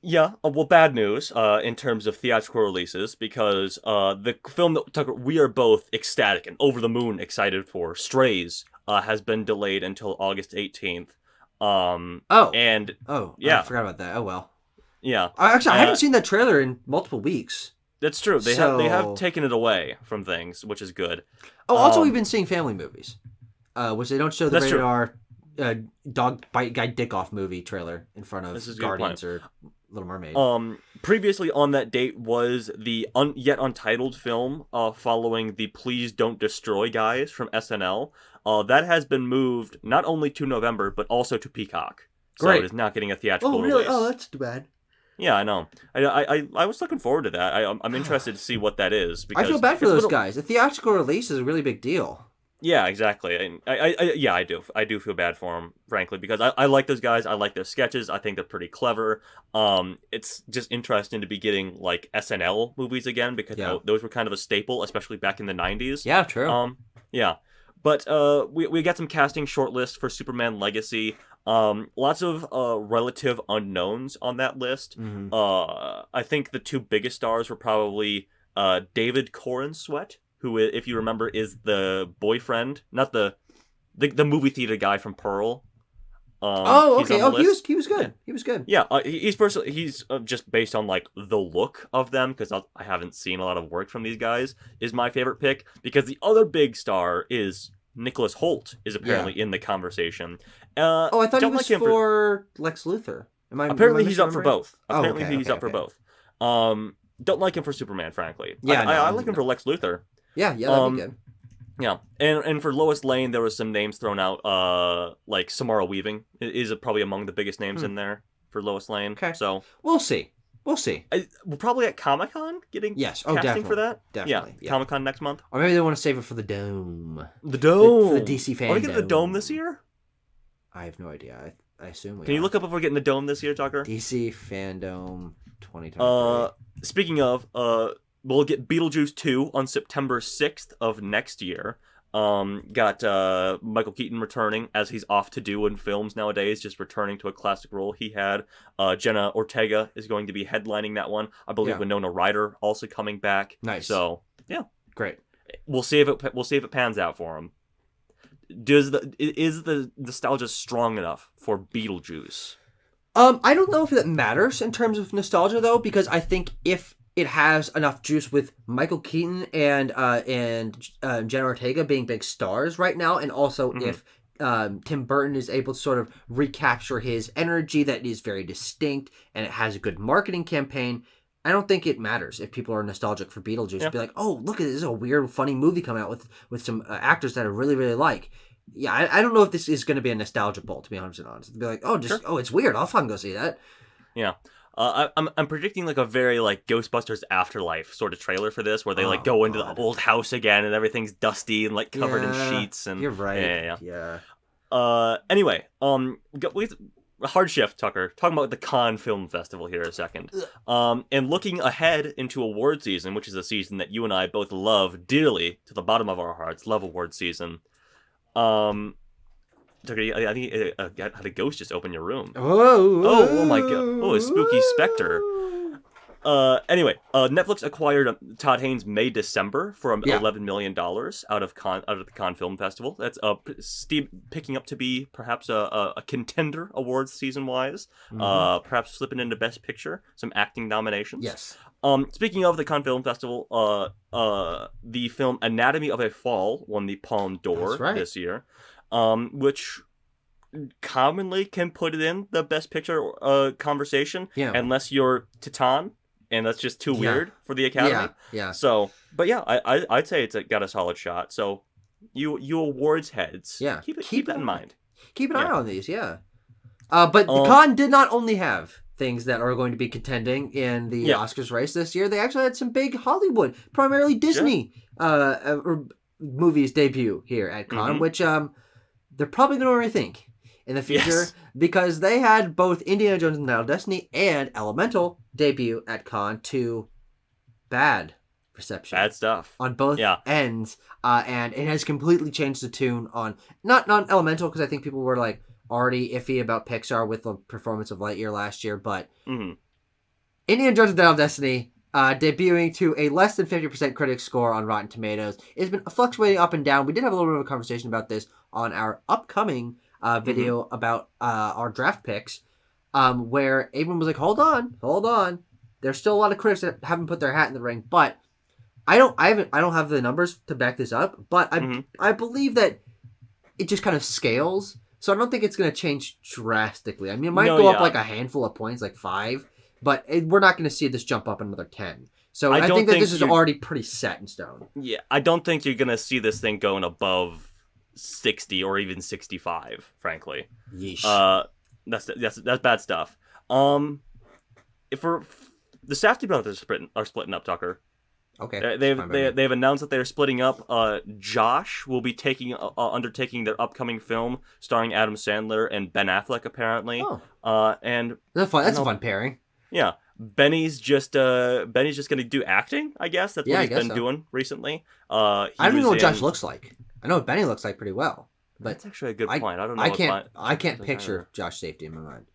Yeah, well, bad news in terms of theatrical releases, because the film that Tucker, we are both ecstatic and over the moon excited for, Strays, has been delayed until August 18th. Yeah. I forgot about that. Oh, well. Yeah. I haven't seen that trailer in multiple weeks. That's true. They have taken it away from things, which is good. Oh, also we've been seeing family movies, which they don't show the rated R dog bite guy dick off movie trailer in front of Guardians or Little Mermaid. Previously on that date was the yet untitled film following the Please Don't Destroy guys from SNL. That has been moved not only to November but also to Peacock. So it is not getting a theatrical release. Oh, that's too bad. Yeah, I know. I was looking forward to that. I'm interested to see what that is. Because I feel bad for those guys. A theatrical release is a really big deal. Yeah, exactly. And I do. I do feel bad for them, frankly, because I like those guys. I like their sketches. I think they're pretty clever. It's just interesting to be getting like SNL movies again, because those were kind of a staple, especially back in the 90s. Yeah, true. Yeah. But we got some casting shortlist for Superman Legacy. Lots of relative unknowns on that list. Mm-hmm. I think the two biggest stars were probably David Corenswet, who, if you remember, is the boyfriend, not the movie theater guy from Pearl. Okay. He was good. Yeah. He was good. Yeah, he's just based on like the look of them, because I haven't seen a lot of work from these guys, is my favorite pick, because the other big star is Nicholas Hoult, is apparently in the conversation. I thought he was for Lex Luthor. Apparently he's up for both. He's up for both. Don't like him for Superman, frankly. Yeah, I like him for Lex Luthor. Yeah, that'd be good. Yeah, and for Lois Lane, there was some names thrown out, like Samara Weaving is probably among the biggest names in there for Lois Lane. Okay. So we'll see. We're probably at Comic-Con getting casting for that. Definitely. Yeah. Comic-Con next month. Or maybe they want to save it for the Dome. The Dome. For the DC fandom. Are we getting the Dome this year? I have no idea. I assume we Can you look up if we're getting the Dome this year, Tucker? DC Fandom 2023. Speaking of, we'll get Beetlejuice 2 on September 6th of next year. Got Michael Keaton returning, as he's off to do in films nowadays, just returning to a classic role he had. Jenna Ortega is going to be headlining that one. I believe Winona Ryder also coming back. Nice. So yeah, great. We'll see if it pans out for him. Is the nostalgia strong enough for Beetlejuice? I don't know if that matters in terms of nostalgia though, because I think if it has enough juice with Michael Keaton and Jenna Ortega being big stars right now, and also if Tim Burton is able to sort of recapture his energy that is very distinct, and it has a good marketing campaign, I don't think it matters if people are nostalgic for Beetlejuice. Yeah. Be like, oh, look, this is a weird, funny movie coming out with some actors that I really, really like. Yeah, I don't know if this is going to be a nostalgia bolt, to be 100% honest. Be like, it's weird. I'll fucking go see that. Yeah. I'm predicting like a very like Ghostbusters Afterlife sort of trailer for this, where they like go into the old house again and everything's dusty and like covered in sheets. And you're right. Yeah. Anyway, hard shift, Tucker. Talking about the Cannes Film Festival here a second. And looking ahead into award season, which is a season that you and I both love dearly to the bottom of our hearts. Love award season. Tucker, I think I had a ghost just open your room. Oh my god! Oh, a spooky specter. Anyway, Netflix acquired Todd Haynes May-December for $11 million out of the Cannes Film Festival. That's picking up to be perhaps a contender awards season wise. Perhaps slipping into Best Picture, some acting nominations. Yes. Speaking of the Cannes Film Festival, the film Anatomy of a Fall won the Palme d'Or this year, which commonly can put it in the Best Picture conversation, unless you're Titan, and that's just too weird for the Academy. Yeah. So, but yeah, I'd say it's got a solid shot. So, you awards heads, keep that in mind. Keep an eye on these, But Cannes did not only have things that are going to be contending in the Oscars race this year. They actually had some big Hollywood, primarily Disney, movies debut here at Cannes, which they're probably going to rethink in the future because they had both Indiana Jones and the Dial of Destiny and Elemental debut at Cannes to bad reception. Bad stuff. On both ends. And it has completely changed the tune on, not Elemental, because I think people were like already iffy about Pixar with the performance of Lightyear last year, but Indiana Jones and the Dial of Destiny debuting to a less than 50% critic score on Rotten Tomatoes. It's been fluctuating up and down. We did have a little bit of a conversation about this on our upcoming video about our draft picks, where everyone was like, hold on. There's still a lot of critics that haven't put their hat in the ring, but I don't have the numbers to back this up, but I believe that it just kind of scales. So I don't think it's going to change drastically. I mean, it might go up like a handful of points, like 5, but we're not going to see this jump up another 10. So I think that this is already pretty set in stone. Yeah, I don't think you're going to see this thing going above 60 or even 65, frankly. Yeesh. That's bad stuff. If the Safdie brothers are splitting up, Tucker. Okay. They've announced that they're splitting up. Josh will be undertaking their upcoming film starring Adam Sandler and Ben Affleck, apparently. And that's a fun pairing. Yeah. Benny's just gonna do acting, I guess. That's what he's been doing recently. I don't even know what Josh looks like. I know what Benny looks like pretty well. But that's actually a good point. I don't know. I can't picture Josh Safdie in my mind.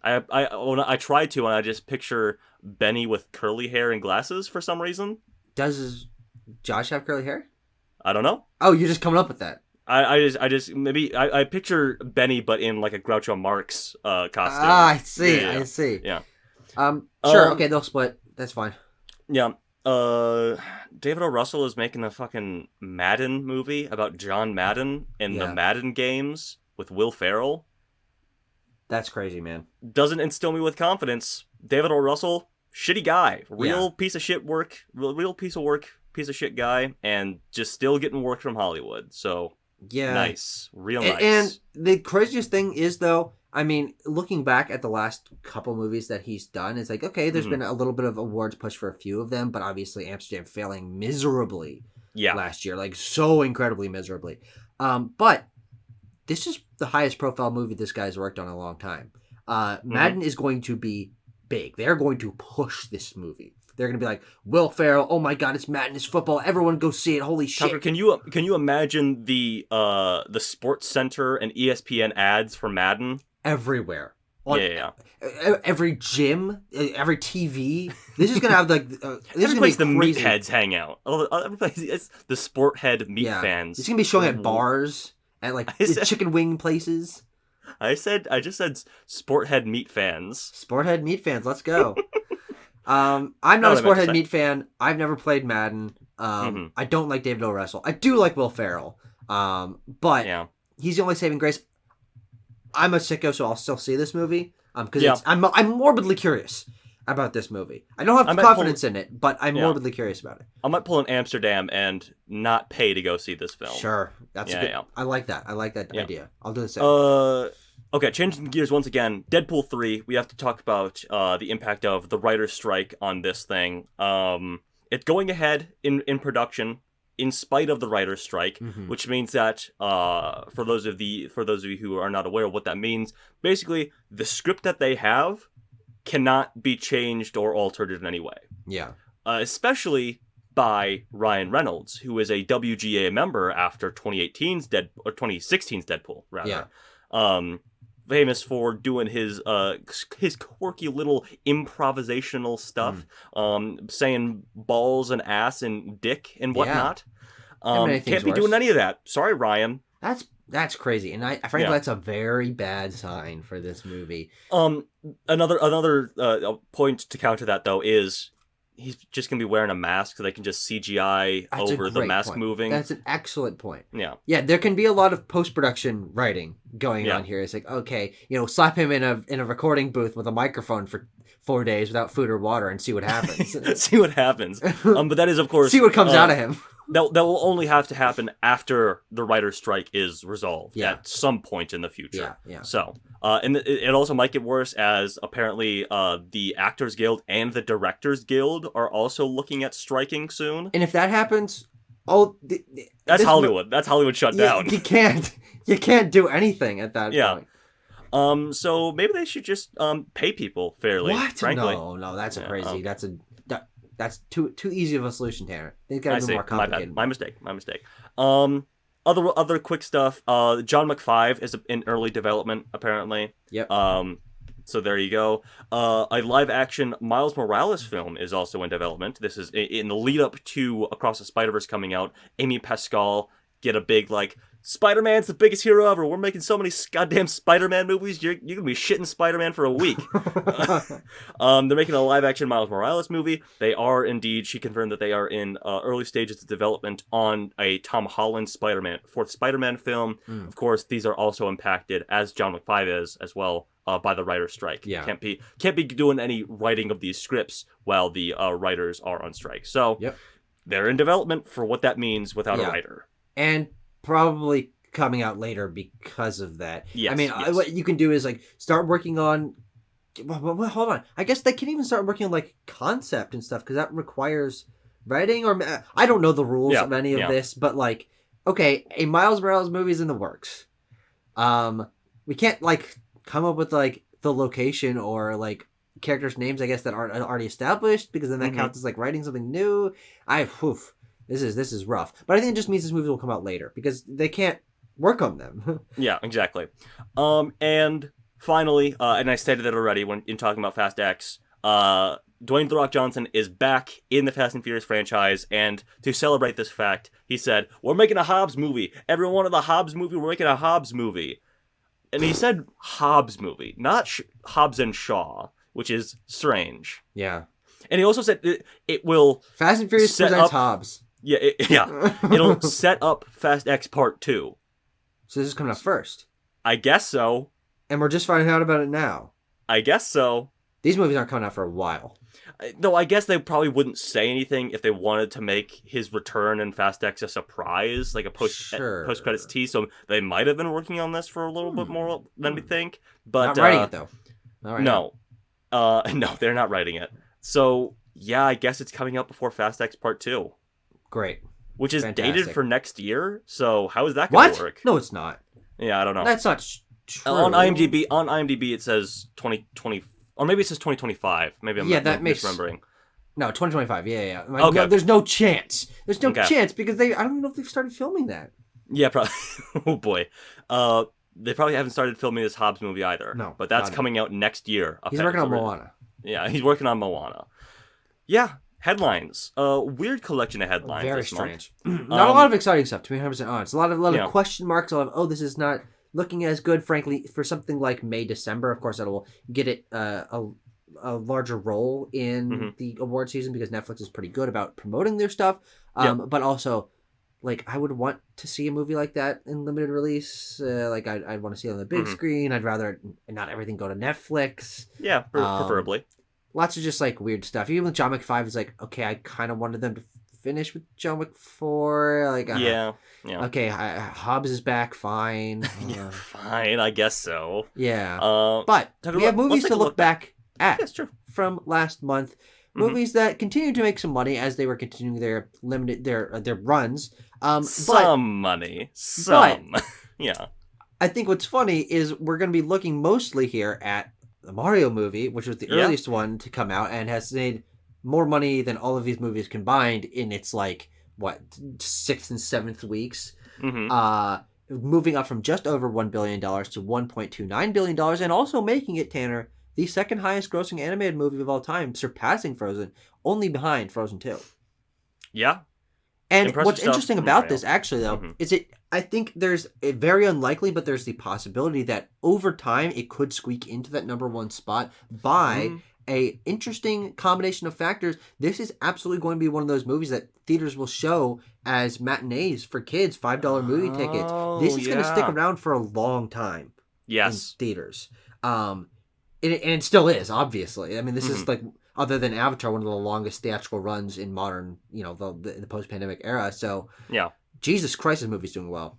I tried to, and I just picture Benny with curly hair and glasses for some reason. Does Josh have curly hair? I don't know. Oh, you're just coming up with that. I picture Benny, but in like a Groucho Marx costume. I see. I see. Yeah. Sure. Okay, they'll split. That's fine. Yeah. David O. Russell is making a fucking Madden movie about John Madden and the Madden games with Will Ferrell. That's crazy, man. Doesn't instill me with confidence. David O. Russell, shitty guy, real piece of shit work, real piece of work, piece of shit guy, and just still getting work from Hollywood. So nice, real nice. And the craziest thing is, though, I mean, looking back at the last couple movies that he's done, it's like, okay, there's been a little bit of awards push for a few of them, but obviously Amsterdam failing miserably last year, like so incredibly miserably. But this is the highest profile movie this guy's worked on in a long time. Madden is going to be big. They're going to push this movie. They're going to be like, Will Ferrell, oh my god, it's Madden, it's football, everyone go see it, holy shit. Tucker, can you imagine the Sports Center and ESPN ads for Madden? Everywhere. Every gym, every TV. This is going to have like... every place the meatheads hang out. Every place, it's the sport head meat fans. It's going to be showing at bars, at like chicken wing places. I just said Sporthead meat fans. Sporthead meat fans, let's go. I'm not a Sporthead meat fan. I've never played Madden. I don't like David O. Russell. I do like Will Ferrell. But he's the only saving grace. I'm a sicko, so I'll still see this movie. Because I'm morbidly curious about this movie. I don't have confidence in it, but I'm morbidly curious about it. I might pull in Amsterdam and not pay to go see this film. Sure. That's good. I like that. I like that idea. I'll do the same. Okay, changing gears once again. Deadpool 3, we have to talk about the impact of the writer's strike on this thing. It's going ahead in production in spite of the writer's strike, which means that for those of you who are not aware of what that means, basically the script that they have cannot be changed or altered in any way. Yeah. Especially by Ryan Reynolds, who is a WGA member after 2016's Deadpool, rather. Yeah. Famous for doing his quirky little improvisational stuff, saying balls and ass and dick and whatnot. Can't be doing any of that. Sorry, Ryan. That's crazy, and I frankly that's a very bad sign for this movie. Another point to counter that though is he's just going to be wearing a mask so they can just CGI over the mask moving. That's an excellent point. Yeah. Yeah, there can be a lot of post-production writing going on here. It's like, okay, slap him in a recording booth with a microphone for 4 days without food or water and see what happens. See what happens. But that is, of course... see what comes out of him. That will only have to happen after the writer's strike is resolved at some point in the future. Yeah. So, and it also might get worse as apparently the Actors Guild and the Directors Guild are also looking at striking soon. And if that happens, that's Hollywood. That's Hollywood shut down. You can't do anything at that point. So maybe they should just pay people fairly. What? Frankly. No, that's crazy. That's too easy of a solution, Tanner. They've got to be more complicated. My mistake. Other quick stuff. John McFive is in early development, apparently. Yep. So there you go. A live-action Miles Morales film is also in development. This is in the lead-up to Across the Spider-Verse coming out. Amy Pascal get a big, Spider-Man's the biggest hero ever. We're making so many goddamn Spider-Man movies. You're going to be shitting Spider-Man for a week. They're making a live-action Miles Morales movie. They are indeed, she confirmed that they are in early stages of development on a Tom Holland fourth Spider-Man film. Of course, these are also impacted, as John McFive is as well, by the writer's strike. Yeah. Can't be doing any writing of these scripts while the writers are on strike. So they're in development for what that means without a writer. And probably coming out later because of that. Yes, I mean, what you can do is start working on. Well, hold on. I guess they can even start working on concept and stuff because that requires writing. Or I don't know the rules of any of this, but okay, a Miles Morales movie is in the works. We can't come up with the location or characters' names. I guess that aren't already established because then that counts as writing something new. This is rough. But I think it just means this movie will come out later because they can't work on them. Yeah, exactly. And finally, and I stated it already when in talking about Fast X, Dwayne "The Rock" Johnson is back in the Fast and Furious franchise, and to celebrate this fact, he said, "We're making a Hobbs movie. Everyone wanted the Hobbs movie. We're making a Hobbs movie." And he said Hobbs movie, not Hobbs and Shaw, which is strange. Yeah. And he also said it will... Fast and Furious presents Hobbs. Yeah, it'll set up Fast X Part 2. So this is coming up first? I guess so. And we're just finding out about it now? I guess so. These movies aren't coming out for a while. Though I guess they probably wouldn't say anything if they wanted to make his return in Fast X a surprise, like a post-credits tease. So they might have been working on this for a little bit more than we think. But not writing it, though. No, they're not writing it. So, yeah, I guess it's coming out before Fast X Part 2. Great. Which is dated for next year, so how is that going to work? No, it's not. Yeah, I don't know. That's not true. On IMDb it says 2020, or maybe it says 2025. Maybe I'm misremembering. No, 2025. Yeah. Okay. No, there's no chance. There's no chance because I don't even know if they've started filming that. Yeah, probably. Oh boy. They probably haven't started filming this Hobbs movie either. No, but that's coming out next year. He's working on Moana. Yeah, he's working on Moana. Yeah. Headlines. Weird collection of headlines. Very strange. Not a lot of exciting stuff, to be 100% honest. A lot of question marks. A lot of, this is not looking as good, frankly, for something like May, December. Of course, that'll get it a larger role in the award season because Netflix is pretty good about promoting their stuff. But also, I would want to see a movie like that in limited release. I'd want to see it on the big screen. I'd rather not everything go to Netflix. Yeah, preferably. Lots of just weird stuff. Even with John McFive, it's okay, I kind of wanted them to finish with John McFour. Yeah. Okay, Hobbs is back. Fine. Fine, I guess so. Yeah. But we have movies to look back at. That's true. From last month. Movies that continue to make some money as they were continuing their their runs. Money. Some. Yeah. I think what's funny is we're going to be looking mostly here at the Mario movie, which was the earliest one to come out and has made more money than all of these movies combined in its 6th and 7th weeks. Moving up from just over $1 billion to $1.29 billion and also making it, Tanner, the second highest grossing animated movie of all time, surpassing Frozen, only behind Frozen 2. Yeah. And what's interesting about this, actually, though, is I think there's very unlikely, but there's the possibility that over time it could squeak into that number one spot by a interesting combination of factors. This is absolutely going to be one of those movies that theaters will show as matinees for kids, $5 movie tickets. This is going to stick around for a long time. Yes. In theaters. And it still is, obviously. I mean, this is like, other than Avatar, one of the longest theatrical runs in modern, the post-pandemic era. So, yeah, Jesus Christ, this movie's doing well.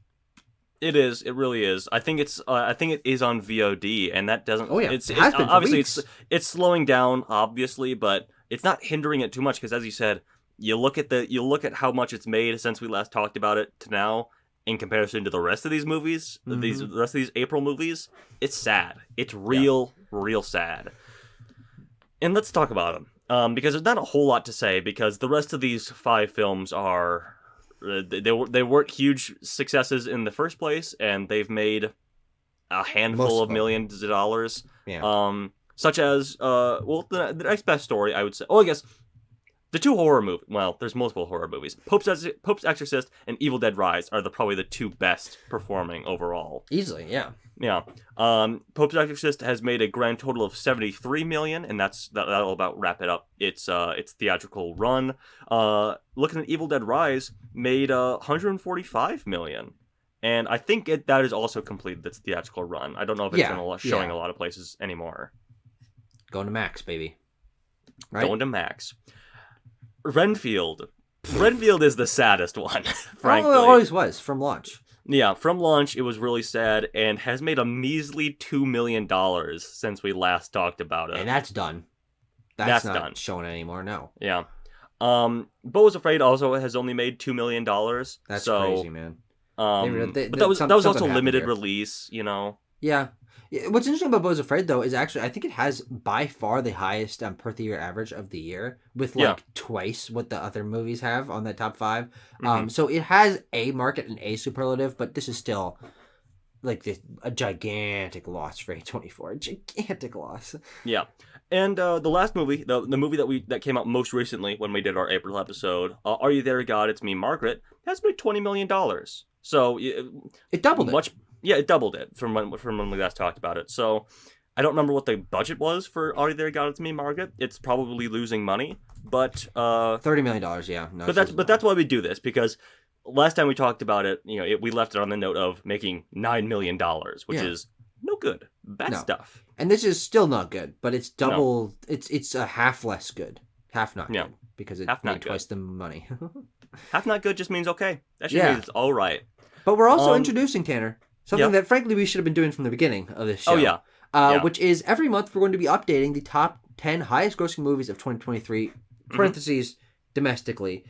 It is. It really is. I think it's. I think it is on VOD, and that doesn't. Oh yeah, it's obviously it's slowing down, obviously, but it's not hindering it too much because, as you said, you look at how much it's made since we last talked about it to now, in comparison to the rest of these movies, the rest of these April movies. It's sad. It's real sad. And let's talk about them, because there's not a whole lot to say because the rest of these 5 films are. They weren't huge successes in the first place, and they've made a handful of millions of dollars. Yeah. Such as the next best story, I would say. Oh, I guess the 2 horror movies. Well, there's multiple horror movies. Pope's Exorcist and Evil Dead Rise are probably the 2 best performing overall. Easily, yeah. Yeah. Pope's Exorcist has made a grand total of $73 million, and that'll about wrap it up. Its theatrical run. Looking at Evil Dead Rise, made $145 million, and I think that is also completed its theatrical run. I don't know if it's showing a lot of places anymore. Going to Max, baby. Right? Going to Max. Renfield is the saddest one, frankly. Oh, it always was from launch. Yeah, from launch, it was really sad and has made a measly $2 million since we last talked about it. And that's done. That's not done. Shown anymore, no. Yeah. Beau is Afraid also has only made $2 million. That's crazy, man. But that was also limited release, Yeah. What's interesting about Beau is Afraid, though, is actually I think it has by far the highest per theater average of the year, with twice what the other movies have on that top 5. So it has a market and a superlative, but this is still like a gigantic loss for A24. A gigantic loss. Yeah. And the last movie, the movie that came out most recently when we did our April episode, Are You There, God? It's Me, Margaret, has made $20 million. So it doubled it. Yeah, it doubled it from when we last talked about it. So I don't remember what the budget was for Are You There, God? It's Me, Margaret. It's probably losing money, but $30 million. Yeah, no, but that's why we do this, because last time we talked about it, we left it on the note of making $9 million, which is no good. Bad stuff. And this is still not good, but it's double. No. It's a half less good, half not good, because it made twice the money. Half not good just means okay. That should mean it's all right. But we're also introducing, Tanner, something that frankly we should have been doing from the beginning of this show. Oh yeah. Which is every month we're going to be updating the top 10 highest grossing movies of 2023. Parentheses domestically.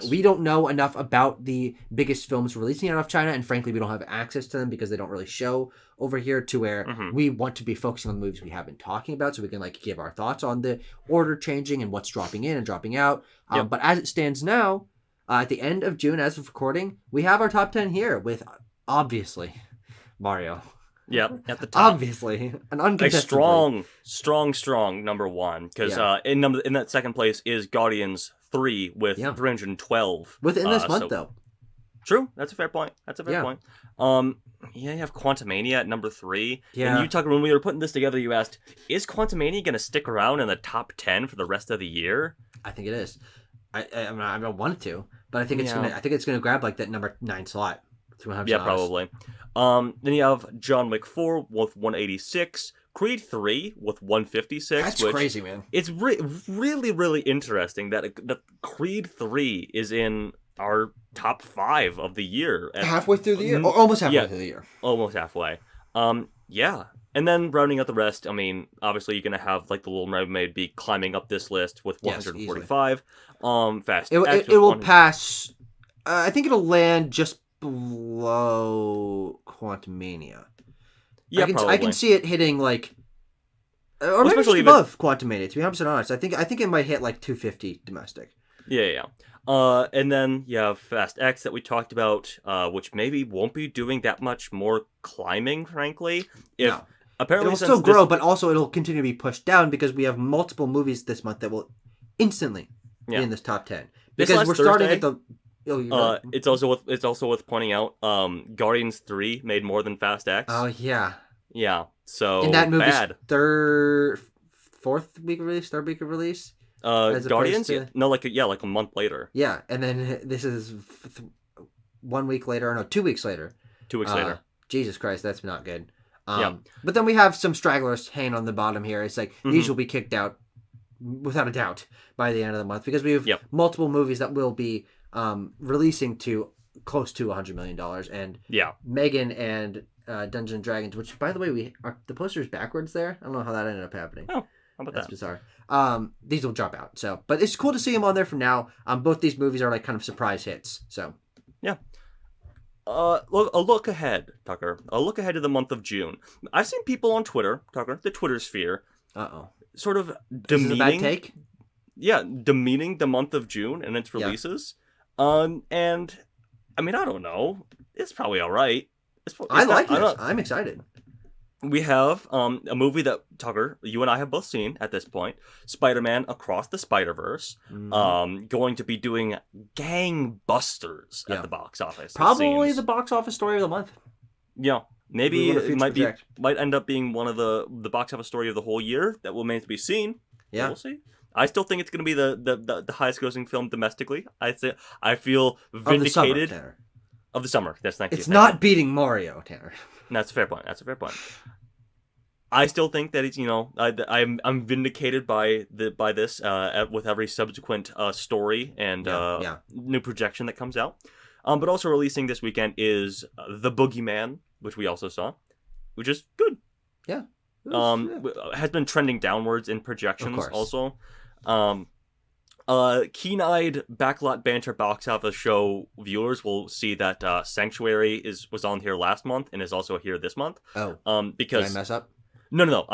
We don't know enough about the biggest films releasing out of China, and frankly, we don't have access to them because they don't really show over here, to where we want to be focusing on the movies we have been talking about, so we can give our thoughts on the order changing and what's dropping in and dropping out. But as it stands now, at the end of June, as of recording, we have our top 10 here with, obviously, Mario. Yep, at the top. Obviously, an uncontested strong number 1, because in that second place is Guardians 3 with 312 within this month, though. True, that's a fair point. Point. You have Quantumania at number 3. Yeah. And when we were putting this together, you asked, is Quantumania going to stick around in the top 10 for the rest of the year? I think it is. I don't want it to, but I think it's gonna grab that number 9 slot. Yeah, probably. Then you have John Wick 4 with 186, Creed 3 with 156. That's crazy, man. It's really, really interesting that Creed 3 is in our top 5 of the year. Halfway through the year? Or almost halfway through the year. Almost halfway. Yeah. And then rounding out the rest, obviously you're going to have, The Little Mermaid be climbing up this list with 145. Fast. It will pass... I think it'll land just below Quantumania. Yeah, probably. I can see it hitting, or maybe just above Quantumania, to be 100% honest. I think it might hit, 250 domestic. Yeah. And then you have Fast X that we talked about, which maybe won't be doing that much more climbing, frankly. Apparently it'll still grow, but also it'll continue to be pushed down because we have multiple movies this month that will instantly be in this top 10. Because we're starting at the... It's also worth pointing out, Guardians 3 made more than Fast X. Oh, yeah. Yeah, so in that movie's fourth week of release, third week of release. Guardians? No, like a month later. Yeah, and then this is 1 week later. No, 2 weeks later. 2 weeks later. Jesus Christ, that's not good. But then we have some stragglers hanging on the bottom here. It's like these will be kicked out without a doubt by the end of the month because we have multiple movies that will be releasing to close to $100 million. And Megan and Dungeons and Dragons, which by the way, the poster's backwards there. I don't know how that ended up happening. Oh, how about That's that? Bizarre. These will drop out. So, but it's cool to see them on there for now. Both these movies are like kind of surprise hits. So, yeah. A look ahead, Tucker. A look ahead to the month of June. I've seen people on Twitter, Tucker, the Twitter sphere, sort of demeaning. Is this a bad take? Yeah, demeaning the month of June and its releases. And I mean, I don't know. It's probably all right. I like this. I'm excited. We have a movie that, Tucker, you and I have both seen at this point, Spider-Man Across the Spider-Verse, going to be doing gangbusters at the box office. Probably the box office story of the month. Yeah. Maybe it might end up being one of the box office story of the whole year. That will remain to be seen. Yeah. We'll see. I still think it's going to be the highest grossing film domestically. I feel vindicated. Of the summer. That's thank you. It's not beating Mario, Tanner. That's a fair point. I still think that it's I'm vindicated by this with every subsequent story and new projection that comes out. But also releasing this weekend is The Boogeyman, which we also saw, which is good. Yeah. Has been trending downwards in projections also. Keen-eyed Back Lot Banter box office show viewers will see that Sanctuary was on here last month and is also here this month. Oh, because did I mess up? No.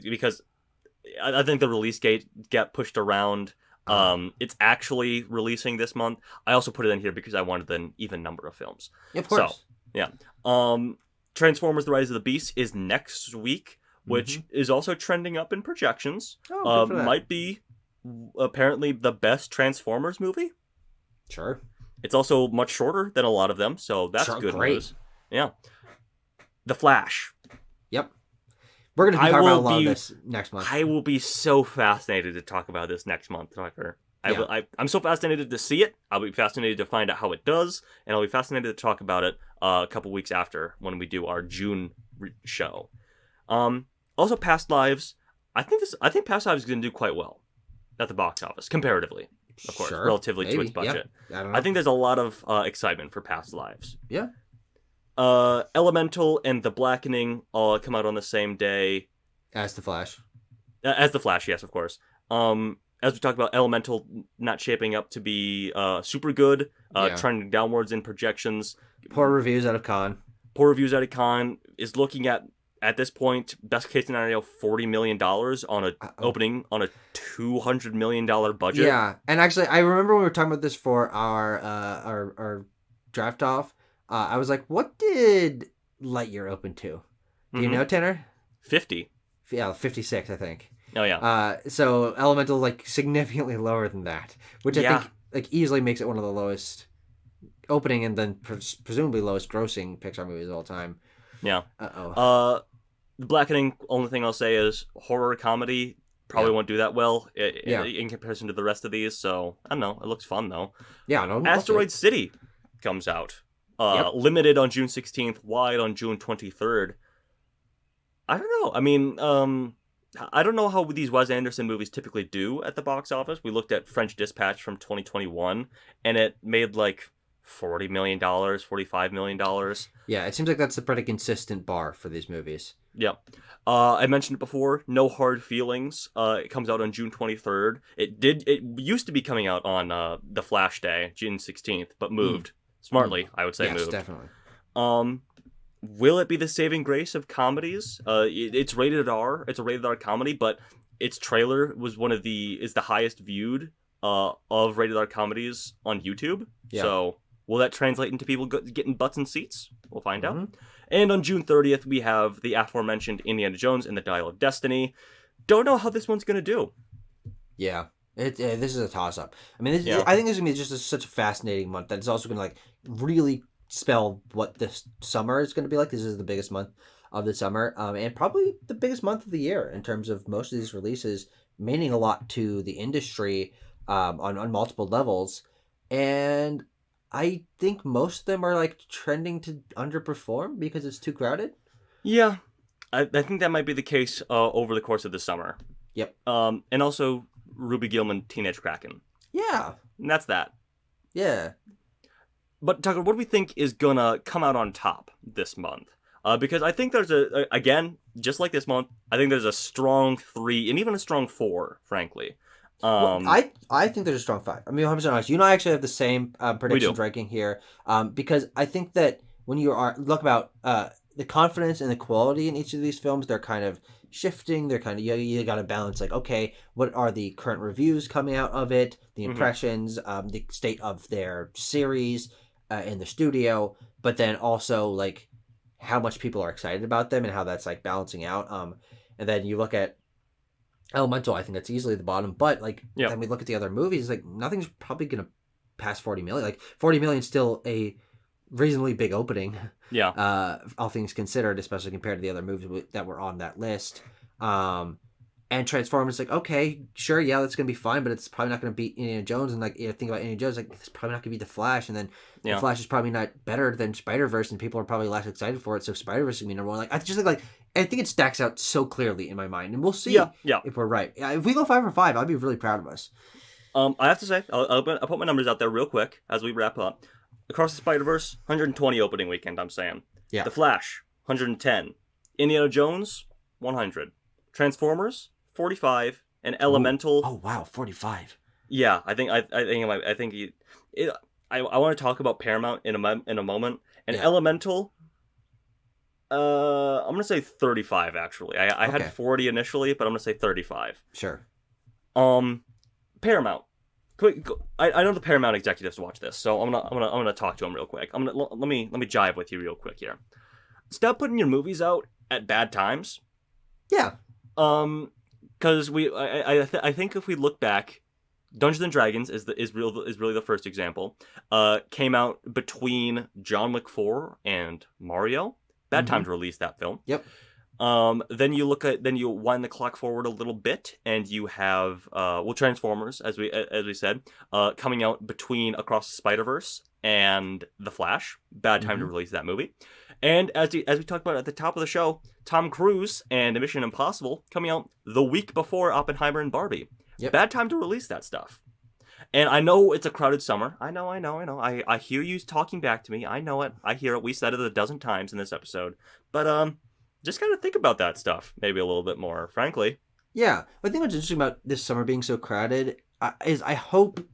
Because I think the release date got pushed around. It's actually releasing this month. I also put it in here because I wanted an even number of films. Of course. So, yeah. Transformers: The Rise of the Beast is next week, which is also trending up in projections. Oh, good for that. Might be apparently the best Transformers movie. Sure. It's also much shorter than a lot of them, so that's good news. Yeah. The Flash. Yep. We're going to be talking about a lot of this next month. I will be so fascinated to talk about this next month, Tucker. I'm so fascinated to see it. I'll be fascinated to find out how it does, and I'll be fascinated to talk about it a couple weeks after when we do our June show. Also, Past Lives. I think Past Lives is going to do quite well at the box office, comparatively, of course, relatively to its budget. Yeah. I don't know. I think there's a lot of excitement for Past Lives. Yeah. Elemental and The Blackening all come out on the same day. As The Flash. As The Flash, yes, of course. As we talked about, Elemental not shaping up to be super good, trending downwards in projections. Poor reviews out of Cannes. Is looking at this point, best case scenario, $40 million on a opening on a $200 million budget. Yeah, and actually, I remember when we were talking about this for our draft off. I was like, "What did Lightyear open to? Do you know, Tanner?" 50. Yeah, 56, I think. Oh yeah. So Elemental like significantly lower than that, which I think like easily makes it one of the lowest opening and then presumably lowest grossing Pixar movies of all time. Yeah. The Blackening, only thing I'll say is horror comedy probably won't do that well in comparison to the rest of these. So I don't know. It looks fun though. Yeah, no. Asteroid City comes out. Limited on June 16th, wide on June 23rd. I don't know. I mean, I don't know how these Wes Anderson movies typically do at the box office. We looked at French Dispatch from 2021, and it made like $40 million, $45 million. Yeah, it seems like that's a pretty consistent bar for these movies. Yeah. I mentioned it before, No Hard Feelings. It comes out on June 23rd. It used to be coming out on the Flash Day, June 16th, but moved. Smartly, I would say moved. Yes, definitely. Will it be the saving grace of comedies? It's rated R. It's a rated R comedy, but its trailer is the highest viewed of rated R comedies on YouTube. Yeah. So will that translate into people getting butts in seats? We'll find out. And on June 30th, we have the aforementioned Indiana Jones and the Dial of Destiny. Don't know how this one's going to do. Yeah. This is a toss-up. I mean, I think this is going to be just such a fascinating month that it's also going to like really spell what this summer is going to be like. This is the biggest month of the summer, and probably the biggest month of the year in terms of most of these releases, meaning a lot to the industry on multiple levels. And I think most of them are like trending to underperform because it's too crowded. Yeah, I think that might be the case over the course of the summer. Yep. And also Ruby Gillman, Teenage Kraken. Yeah. And that's that. Yeah. But Tucker, what do we think is gonna come out on top this month? Because I think there's again, just like this month, I think there's a strong 3 and even a strong 4, frankly. Well, I think there's a strong 5. I mean, 100% honest. You and I actually have the same predictions ranking here, because I think that when you look about the confidence and the quality in each of these films, they're kind of shifting. They're kind of you got to balance, like, okay, what are the current reviews coming out of it, the impressions, the state of their series in the studio, but then also like how much people are excited about them and how that's like balancing out. And then you look at Elemental, I think that's easily the bottom, but like then we look at the other movies, like nothing's probably gonna pass 40 million. Like 40 million is still a reasonably big opening. Yeah. All things considered, especially compared to the other movies that were on that list. And Transformers, like, okay, sure, yeah, that's gonna be fine, but it's probably not gonna beat Indiana Jones. And like, you think about Indiana Jones, like, it's probably not gonna be The Flash, and then The Flash is probably not better than Spider-Verse, and people are probably less excited for it. So Spider-Verse is gonna be number one. Like, I just think like I think it stacks out so clearly in my mind, and we'll see if we're right. If we go 5 for 5, I'd be really proud of us. I have to say, I'll put my numbers out there real quick as we wrap up. Across the Spider-Verse, 120 opening weekend, I'm saying. Yeah. The Flash, 110. Indiana Jones, 100. Transformers, 45. And Elemental. Oh wow, 45. Yeah, I think I want to talk about Paramount in a moment. And Elemental, I'm gonna say 35 actually. I had 40 initially, but I'm gonna say 35. Sure. Paramount. I know the Paramount executives watch this, so I'm gonna talk to them real quick. Let me jive with you real quick here. Stop putting your movies out at bad times. Yeah. Because I think if we look back, Dungeons and Dragons is really the first example. Came out between John Wick 4 and Mario. Bad time to release that film. Yep. Then you wind the clock forward a little bit, and you have Transformers, as we said, coming out between Across the Spider-Verse and The Flash. Bad time to release that movie. And as we talked about at the top of the show, Tom Cruise and Mission Impossible coming out the week before Oppenheimer and Barbie. Yep. Bad time to release that stuff. And I know it's a crowded summer. I know. I hear you talking back to me. I know it. I hear it. We said it a dozen times in this episode. But just gotta think about that stuff maybe a little bit more, frankly. Yeah. I think what's interesting about this summer being so crowded is I hope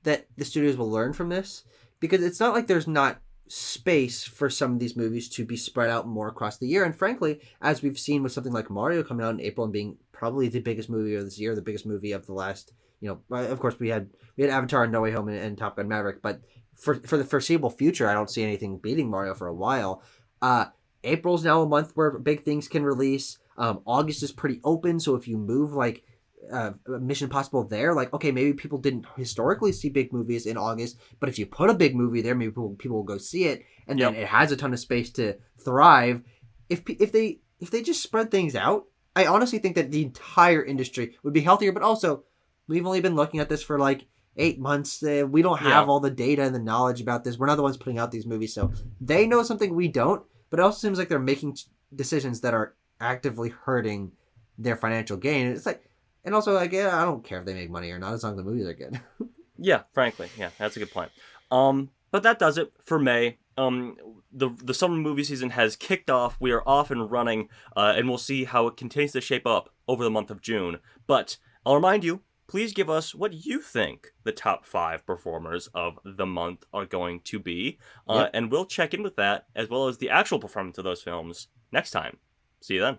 that the studios will learn from this, because it's not like there's not space for some of these movies to be spread out more across the year. And frankly, as we've seen with something like Mario coming out in April and being probably the biggest movie of this year, the biggest movie of the last, of course we had Avatar and No Way Home and Top Gun Maverick, but for the foreseeable future, I don't see anything beating Mario for a while. April's now a month where big things can release. August is pretty open, so if you move like Mission Impossible there, like, okay, maybe people didn't historically see big movies in August, but if you put a big movie there, maybe people will go see it, and then it has a ton of space to thrive. If they just spread things out, I honestly think that the entire industry would be healthier. But also, we've only been looking at this for like 8 months. We don't have all the data and the knowledge about this. We're not the ones putting out these movies, so they know something we don't. But it also seems like they're making decisions that are actively hurting their financial gain. And it's like, and also, like, I don't care if they make money or not, as long as the movies are good. Yeah, frankly, that's a good point. But that does it for May. The summer movie season has kicked off. We are off and running, and we'll see how it continues to shape up over the month of June. But I'll remind you, please give us what you think the top 5 performers of the month are going to be, and we'll check in with that, as well as the actual performance of those films next time. See you then.